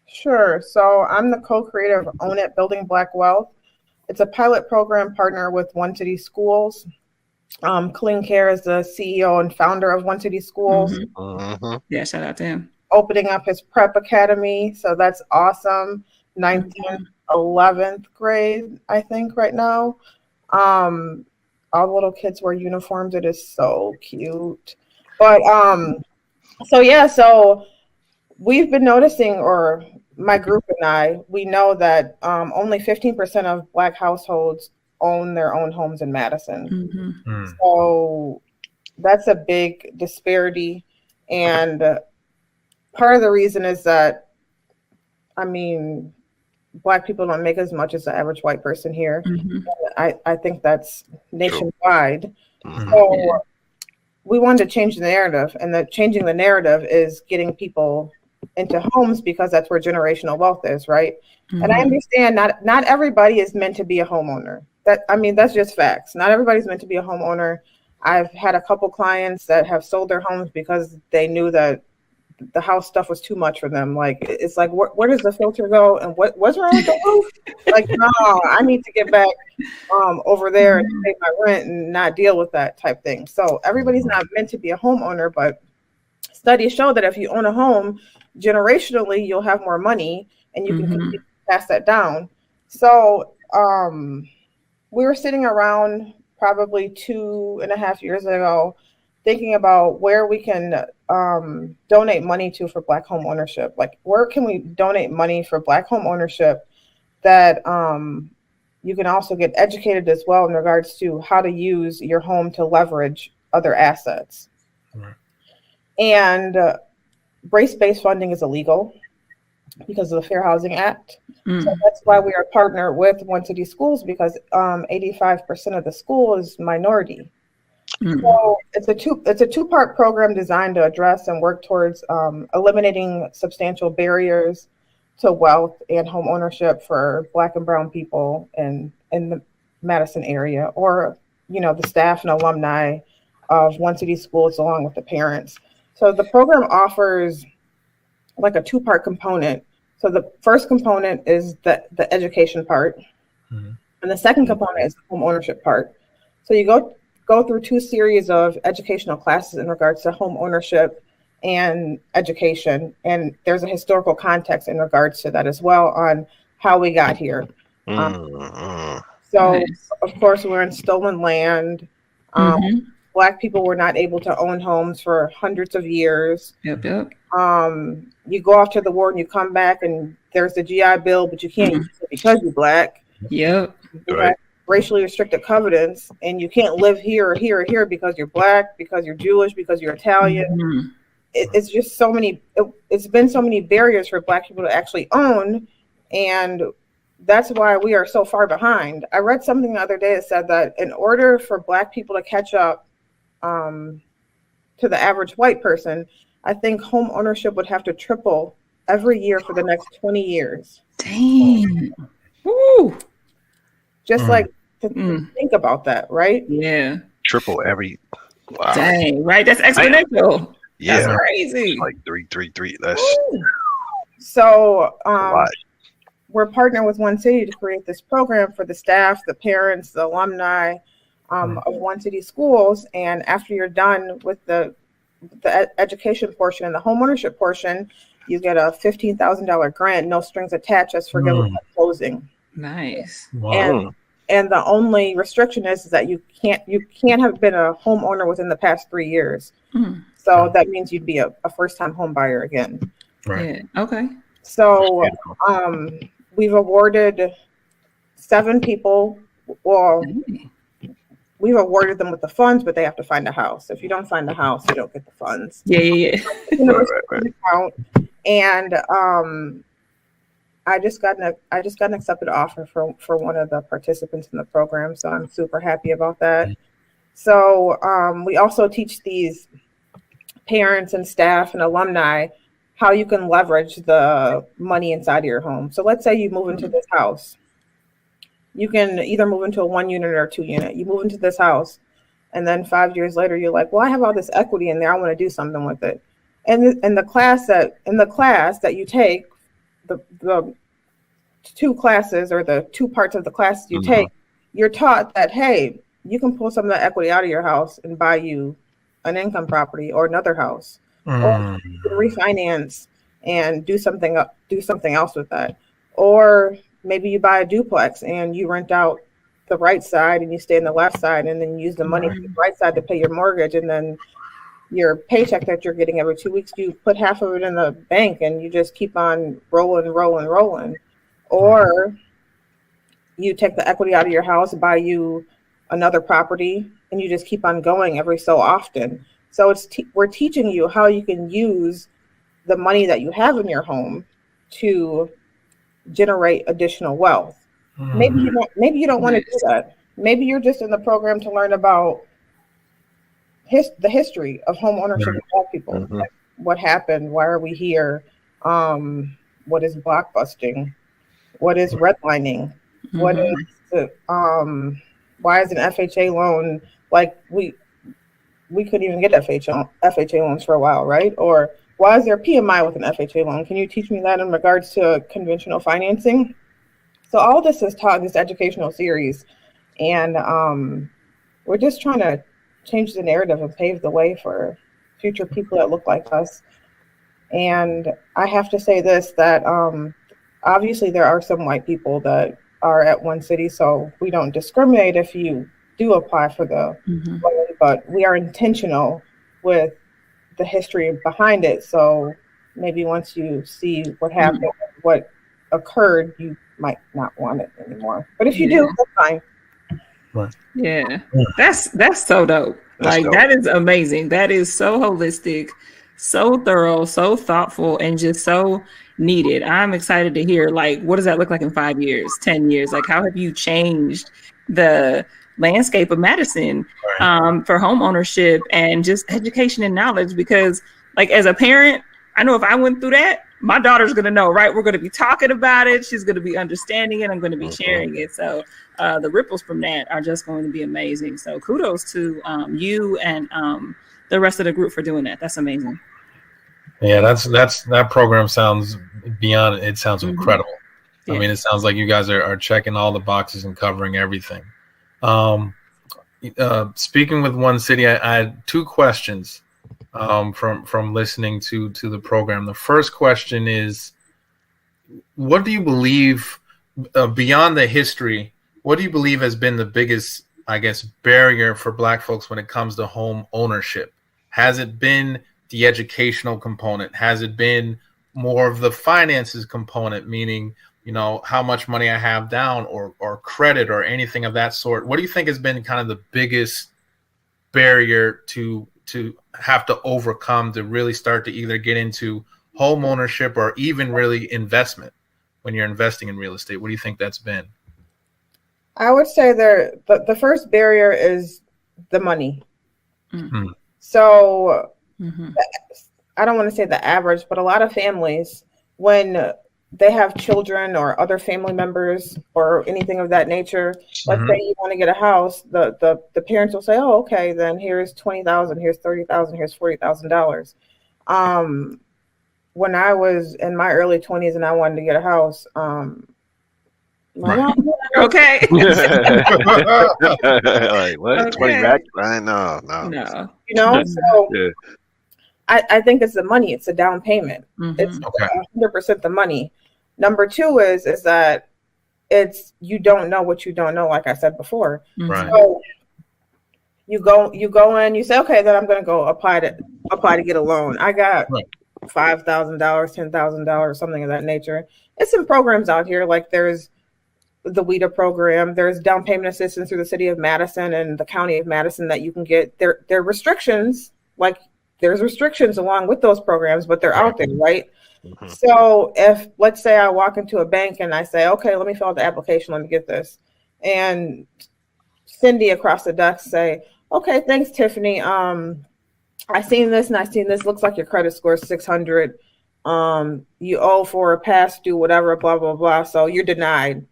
Sure. So I'm the co-creator of Own It, Building Black Wealth. It's a pilot program partner with One City Schools. Clean Care is the CEO and founder of One City Schools. Yeah, shout out to him. Opening up his prep academy. So that's awesome. 9th and 11th grade, I think, right now. All the little kids wear uniforms. It is so cute. But so we've been noticing, or my group and I, we know that only 15% of Black households own their own homes in Madison. So that's a big disparity. And part of the reason is that, I mean, Black people don't make as much as the average white person here. I think that's nationwide. So we wanted to change the narrative, and changing the narrative is getting people into homes, because that's where generational wealth is, right? And I understand not everybody is meant to be a homeowner. That's just facts. Not everybody's meant to be a homeowner. I've had a couple clients that have sold their homes because they knew that the house stuff was too much for them. Like, it's like, where does the filter go? And what's wrong with the roof? Like, no, I need to get back over there and pay my rent and not deal with that type thing. So everybody's not meant to be a homeowner, but studies show that if you own a home, generationally, you'll have more money and you can continue to pass that down. So we were sitting around probably 2.5 years ago thinking about where we can donate money to for Black home ownership. Like, where can we donate money for Black home ownership that you can also get educated as well in regards to how to use your home to leverage other assets. And race-based funding is illegal because of the Fair Housing Act. So that's why we are partnered with One City Schools, because 85% of the school is minority. So it's a two-part program designed to address and work towards eliminating substantial barriers to wealth and home ownership for Black and brown people in the Madison area, or the staff and alumni of One City Schools along with the parents. So the program offers like a two-part component. So the first component is the education part, and the second component is the home ownership part. So you go through 2 series of educational classes in regards to home ownership and education, and there's a historical context in regards to that as well on how we got here. So of course, we're in stolen land. Black people were not able to own homes for hundreds of years. You go off to the war and you come back and there's the GI Bill, but you can't use it because you're Black. You have racially restricted covenants, and you can't live here or here or here because you're Black, because you're Jewish, because you're Italian. It's just so many. It's been so many barriers for Black people to actually own, and that's why we are so far behind. I read something the other day that said that in order for Black people to catch up to the average white person, I think home ownership would have to triple every year for the next 20 years. Dang. Woo. Just like to think about that, right? Yeah. Triple every. Wow. Dang, right? That's exponential. Yeah. That's crazy. Like 3. That's so a lot. We're partnering with One City to create this program for the staff, the parents, the alumni of One City Schools. And after you're done with the education portion and the homeownership portion, you get a $15,000 grant, no strings attached, as forgivable at closing. Nice. Wow. And the only restriction is that you can't have been a homeowner within the past 3 years. So that means you'd be a first-time home buyer again. Right. Yeah. Okay. So we've awarded 7 people. Well, we've awarded them with the funds, but they have to find a house. If you don't find a house, you don't get the funds. Yeah. And I just got an accepted offer for one of the participants in the program, so I'm super happy about that. So we also teach these parents and staff and alumni how you can leverage the money inside of your home. So let's say you move into this house. You can either move into a 1 unit or a 2 unit. You move into this house, and then 5 years later, you're like, well, I have all this equity in there. I want to do something with it. And in the class that you take, the 2 classes or the 2 parts of the class you take, you're taught that, hey, you can pull some of that equity out of your house and buy you an income property or another house, or you can refinance and do something else with that. Or maybe you buy a duplex and you rent out the right side and you stay in the left side, and then use the money from the right side to pay your mortgage, and then your paycheck that you're getting every 2 weeks, you put half of it in the bank and you just keep on rolling. Or you take the equity out of your house, buy you another property, and you just keep on going every so often. So we're teaching you how you can use the money that you have in your home to generate additional wealth. Maybe you don't want to do that. Maybe you're just in the program to learn about the history of home ownership of Black people. Like, what happened? Why are we here? What is blockbusting? What is redlining? What is the why is an FHA loan, like we couldn't even get FHA loans for a while, right? Or why is there PMI with an FHA loan? Can you teach me that in regards to conventional financing? So all this is taught in this educational series, and we're just trying to change the narrative and pave the way for future people that look like us. And I have to say this, that obviously there are some white people that are at One City, so we don't discriminate if you do apply for the loan, but we are intentional with the history behind it. So maybe once you see what happened, what occurred, you might not want it anymore. But if you do, that's fine. Right. Yeah, that's so dope. That is amazing. That is so holistic, so thorough, so thoughtful, and just so needed. I'm excited to hear, like, what does that look like in 5 years, 10 years? Like, how have you changed the landscape of Madison for home ownership and just education and knowledge? Because, like, as a parent, I know if I went through that, my daughter's going to know, right? We're going to be talking about it. She's going to be understanding it. I'm going to be sharing it. So the ripples from that are just going to be amazing. So kudos to you and the rest of the group for doing that. That's amazing. Yeah, that program sounds beyond. It sounds incredible. Yeah. I mean, it sounds like you guys are checking all the boxes and covering everything. Speaking with One City, I had 2 questions from listening to the program. The first question is, what do you believe, beyond the history, what do you believe has been the biggest, I guess, barrier for Black folks when it comes to home ownership? Has it been the educational component? Has it been more of the finances component, meaning, you know, how much money I have down or credit or anything of that sort? What do you think has been kind of the biggest barrier to have to overcome to really start to either get into home ownership or even really investment when you're investing in real estate? What do you think that's been? I would say the first barrier is the money. So I don't want to say the average, but a lot of families, when they have children or other family members or anything of that nature, let's say you want to get a house, the parents will say, oh, okay, then here's $20,000, here's $30,000, here's $40,000. When I was in my early 20s and I wanted to get a house, okay. Like, what? Okay. 20 racks? No. You know, so I think it's the money. It's a down payment. It's 100% the money. Number 2 is that it's, you don't know what you don't know, like I said before. Right. So you go in, you say, okay, then I'm going to go apply to get a loan. I got $5,000, $10,000, something of that nature. It's some programs out here, like there's the WIDA program. There's down payment assistance through the city of Madison and the county of Madison that you can get. There are restrictions, like there's restrictions along with those programs, but they're out there, right? Mhm. So if, let's say I walk into a bank and I say, okay, let me fill out the application, let me get this. And Cindy across the desk say, okay, thanks, Tiffany. I seen this and I seen this. Looks like your credit score is 600. You owe for a past due, whatever, blah, blah, blah. So you're denied.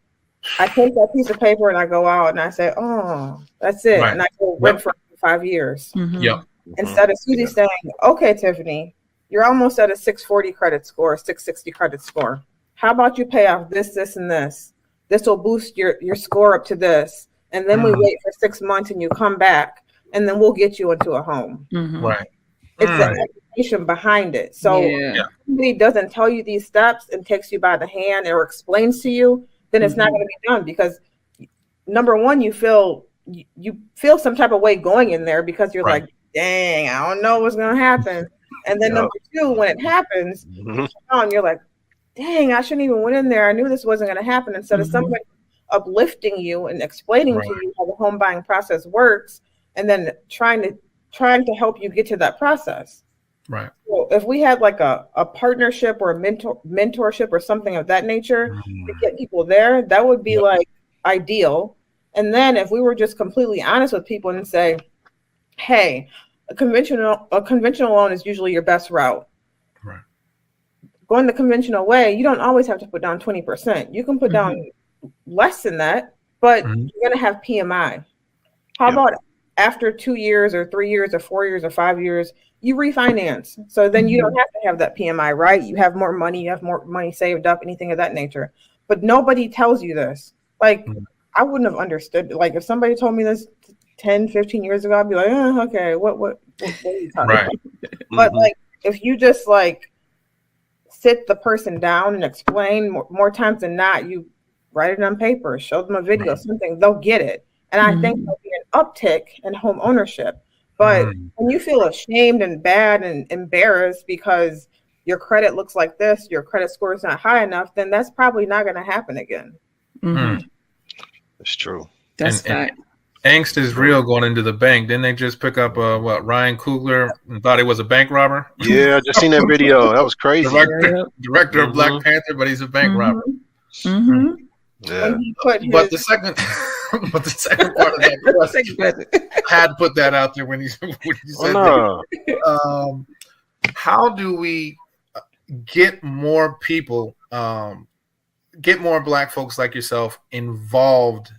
I take that piece of paper and I go out and I say, oh, that's it. Right. And I go rent for 5 years. Yep. Instead of Susie saying, okay, Tiffany, you're almost at a 640 credit score, 660 credit score. How about you pay off this, this, and this? This will boost your score up to this. And then we wait for 6 months and you come back and then we'll get you into a home. Right. It's the education behind it. So if somebody doesn't tell you these steps and takes you by the hand or explains to you, then it's not going to be done, because number one, you feel some type of way going in there because you're like, dang, I don't know what's going to happen. And then number two, when it happens, you're like, dang, I shouldn't even went in there. I knew this wasn't going to happen. Instead of somebody uplifting you and explaining to you how the home buying process works, and then trying to help you get to that process. Right. So if we had like a partnership or a mentorship or something of that nature to get people there, that would be like ideal. And then if we were just completely honest with people and say, hey, a conventional loan is usually your best route. Right. Going the conventional way, you don't always have to put down 20%. You can put down less than that, but you're going to have PMI. How about after 2 years or 3 years or 4 years or 5 years, you refinance. So then you don't have to have that PMI, right? You have more money, saved up, anything of that nature. But nobody tells you this. Like, I wouldn't have understood. Like, if somebody told me this 10, 15 years ago, I'd be like, okay, what are you talking about? But like, if you just like sit the person down and explain more times than not, you write it on paper, show them a video, something, they'll get it. And I think there'll be an uptick in home ownership. But when you feel ashamed and bad and embarrassed because your credit looks like this, your credit score is not high enough, then that's probably not going to happen again. That's true. That's fact. Angst is real going into the bank. Didn't they just pick up Ryan Coogler and thought he was a bank robber? Yeah, I just seen that video. That was crazy. Director of Black Panther, but he's a bank robber. Yeah. But the second part of that I had to put that out there when you said that. How do we get more people, get more Black folks like yourself involved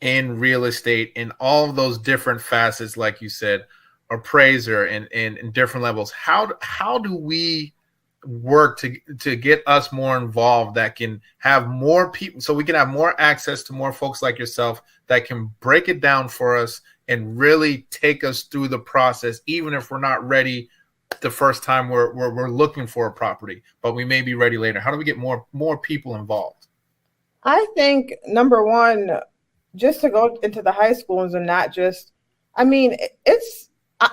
in real estate in all of those different facets, like you said, appraiser and different levels? How do we work to get us more involved, that can have more people, so we can have more access to more folks like yourself that can break it down for us and really take us through the process, even if we're not ready the first time we're looking for a property, but we may be ready later? How do we get more people involved? I think number one, just to go into the high schools and not just, I mean,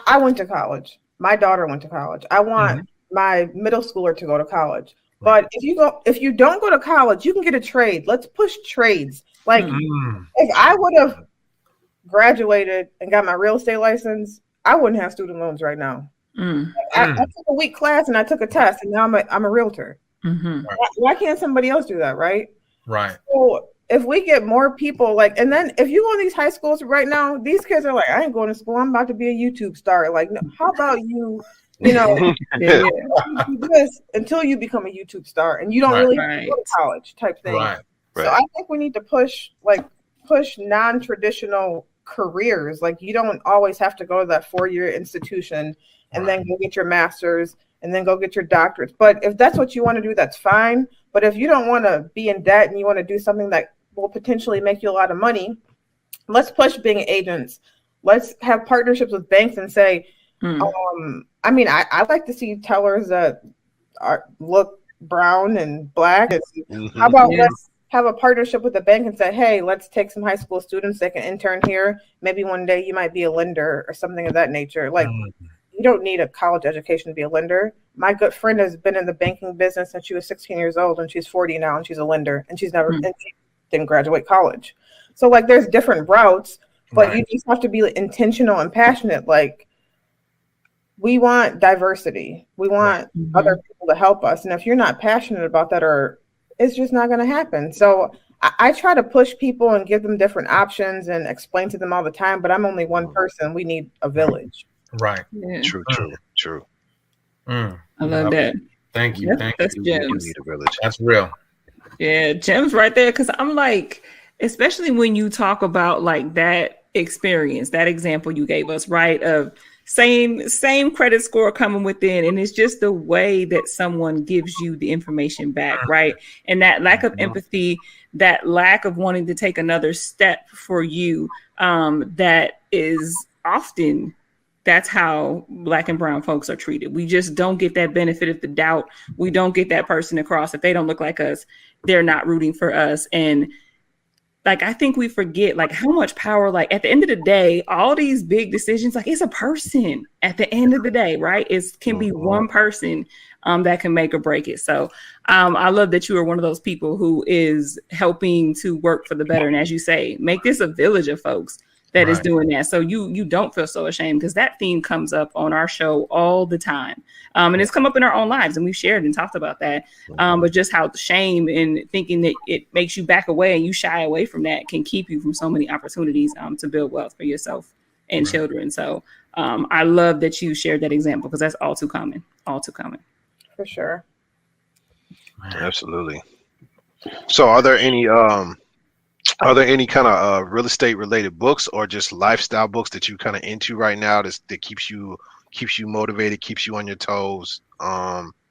I went to college. My daughter went to college. I want my middle schooler to go to college. But if you don't go to college, you can get a trade. Let's push trades. Like if I would have graduated and got my real estate license, I wouldn't have student loans right now. I took a week class and I took a test, and now I'm a realtor. Why can't somebody else do that, right? Right. So if we get more people, like, and then if you go to these high schools right now, these kids are like, I ain't going to school. I'm about to be a YouTube star. Like, no, how about you know, do this until you become a YouTube star, and you don't really go to college type thing. So I think we need to push non-traditional careers. Like, you don't always have to go to that 4-year institution and then go get your master's and then go get your doctorates. But if that's what you want to do, that's fine. But if you don't want to be in debt and you want to do something that will potentially make you a lot of money, let's push being agents. Let's have partnerships with banks and say, I mean, I like to see tellers that look brown and black. How about let's have a partnership with the bank and say, hey, let's take some high school students that can intern here. Maybe one day you might be a lender or something of that nature. Like, you don't need a college education to be a lender. My good friend has been in the banking business since she was 16 years old, and she's 40 now, and she's a lender, and she's never and she didn't graduate college. So like, there's different routes, but you just have to be intentional and passionate. Like, we want diversity. We want other people to help us. And if you're not passionate about that, or it's just not going to happen. So I try to push people and give them different options and explain to them all the time, but I'm only one person. We need a village. Right. Yeah. True. I love that. Thank you. That's You gems. need a village. That's real. Yeah, gems right there. Because I'm like, especially when you talk about like that experience, that example you gave us, right? Of same credit score coming within, and it's just the way that someone gives you the information back, right? And that lack of empathy, that lack of wanting to take another step for you, that is often, that's how Black and brown folks are treated. We just don't get that benefit of the doubt. We don't get that person across. If they don't look like us, they're not rooting for us. And like, I think we forget like how much power, like at the end of the day, all these big decisions, like it's a person at the end of the day, right? It can be one person that can make or break it. So I love that you are one of those people who is helping to work for the better. And as you say, make this a village of folks that is doing that. So you don't feel so ashamed, because that theme comes up on our show all the time. And it's come up in our own lives, and we've shared and talked about that. But just how shame and thinking that it makes you back away and you shy away from that can keep you from so many opportunities to build wealth for yourself and children. So I love that you shared that example, because that's all too common. For sure. Absolutely. So are there any kind of real estate related books or just lifestyle books that you kind of into right now that keeps you motivated, keeps you on your toes,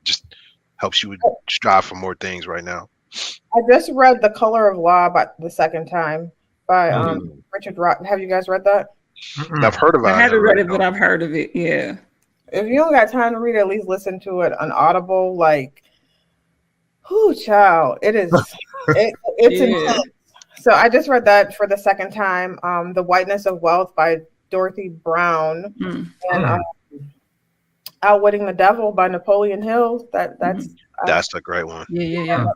just helps you strive for more things right now? I just read The Color of Law the second time by Richard Rock. Have you guys read that? I've heard about it. I haven't read it, but I've heard of it. Yeah. If you don't got time to read it, at least listen to it on Audible. Like, whoo, child, it is. It's intense. So I just read that for the second time. The Whiteness of Wealth by Dorothy Brown, and Outwitting the Devil by Napoleon Hill. That's a great one. Yeah.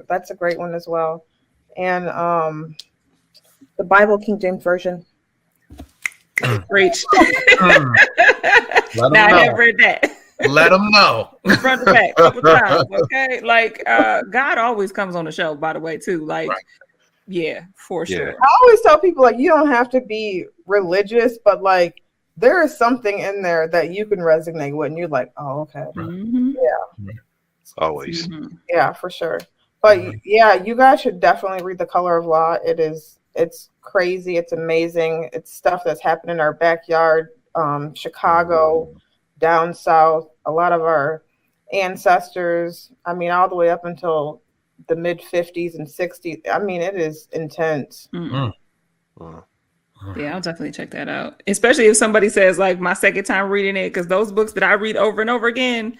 That's a great one as well. And the Bible, King James Version. Preach. Now I have read that. Let them know. Front to back, couple times. Okay, like God always comes on the show, by the way, too. Like, yeah, for sure. I always tell people, like, you don't have to be religious, but like there is something in there that you can resonate with, and you're like, oh, okay, yeah, always, yeah, for sure. But yeah, you guys should definitely read The Color of Law. It's crazy. It's amazing. It's stuff that's happened in our backyard, Chicago, down south. A lot of our ancestors, I mean, all the way up until the mid 50s and 60s. I mean, it is intense. Yeah, I'll definitely check that out. Especially if somebody says like my second time reading it, because those books that I read over and over again,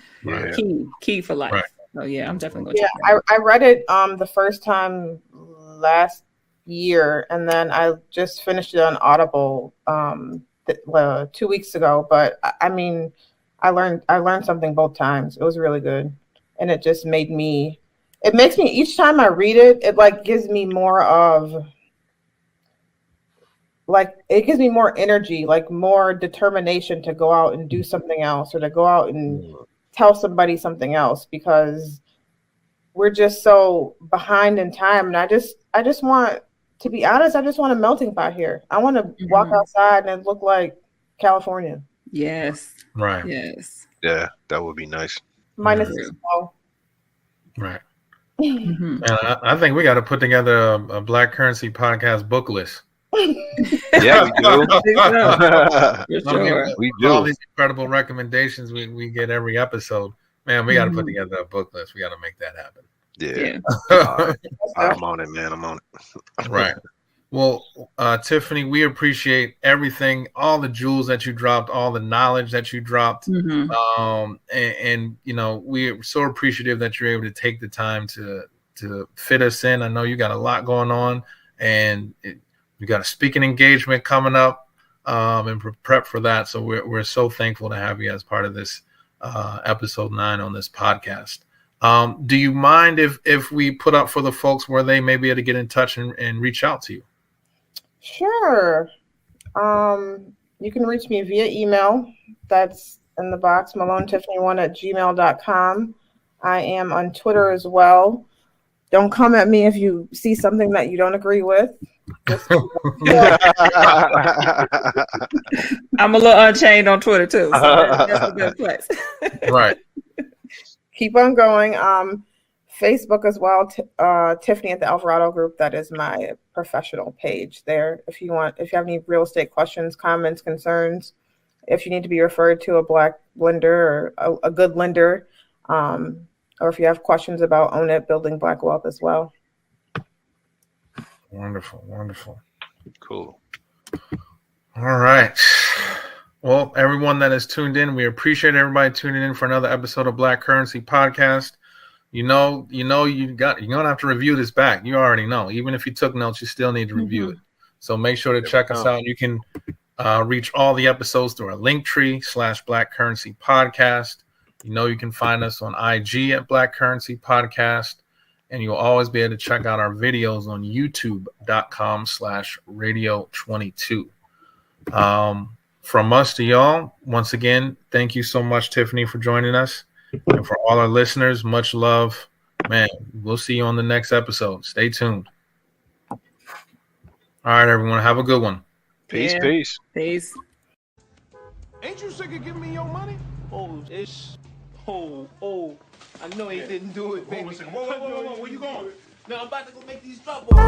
key for life. Right. So yeah, I'm definitely going to check it out. I read it the first time last year, and then I just finished it on Audible 2 weeks ago. But I mean, I learned something both times. It was really good, and it just makes me each time I read it, it like gives me more of like, it gives me more energy, like more determination to go out and do something else, or to go out and tell somebody something else, because we're just so behind in time. And I just want, to be honest, I just want a melting pot here. I want to walk outside and it look like California. Yes. Right. Yes. Yeah, that would be nice. Minus the snow. Right. And I think we got to put together a Black Currency podcast book list. Yeah, we do. We do. All these incredible recommendations we get every episode. Man, we got to put together a book list. We got to make that happen. Yeah. I'm on it, man. I'm on it. Right. Well, Tiffany, we appreciate everything, all the jewels that you dropped, all the knowledge that you dropped. And you know, we're so appreciative that you're able to take the time to fit us in. I know you got a lot going on, and you got a speaking engagement coming up, and prep for that. So we're so thankful to have you as part of this episode 9 on this podcast. Do you mind if we put up for the folks where they may be able to get in touch and reach out to you? Sure. You can reach me via email. That's in the box, malonetiffany1@gmail.com. I am on Twitter as well. Don't come at me if you see something that you don't agree with. I'm a little unchained on Twitter too, so that's a good place. Right. Keep on going. Facebook as well. Tiffany at the Alvarado Group. That is my professional page there. If you have any real estate questions, comments, concerns, if you need to be referred to a black lender or a good lender, or if you have questions about Own It, Building Black Wealth as well. Wonderful. Cool. All right. Well, everyone that is tuned in, we appreciate everybody tuning in for another episode of Black Currency Podcast. You're gonna have to review this back. You already know. Even if you took notes, you still need to review it. So make sure to check us out. You can reach all the episodes through our Linktree/blackcurrencypodcast. You can find us on IG at Black Currency Podcast, and you'll always be able to check out our videos on youtube.com/radio22. From us to y'all, once again, thank you so much, Tiffany, for joining us. And for all our listeners, much love. Man, we'll see you on the next episode. Stay tuned. All right, everyone. Have a good one. Peace. Peace. Ain't you sick of giving me your money? I know he didn't do it, baby. Whoa, where you going? No, I'm about to go make these drop balls.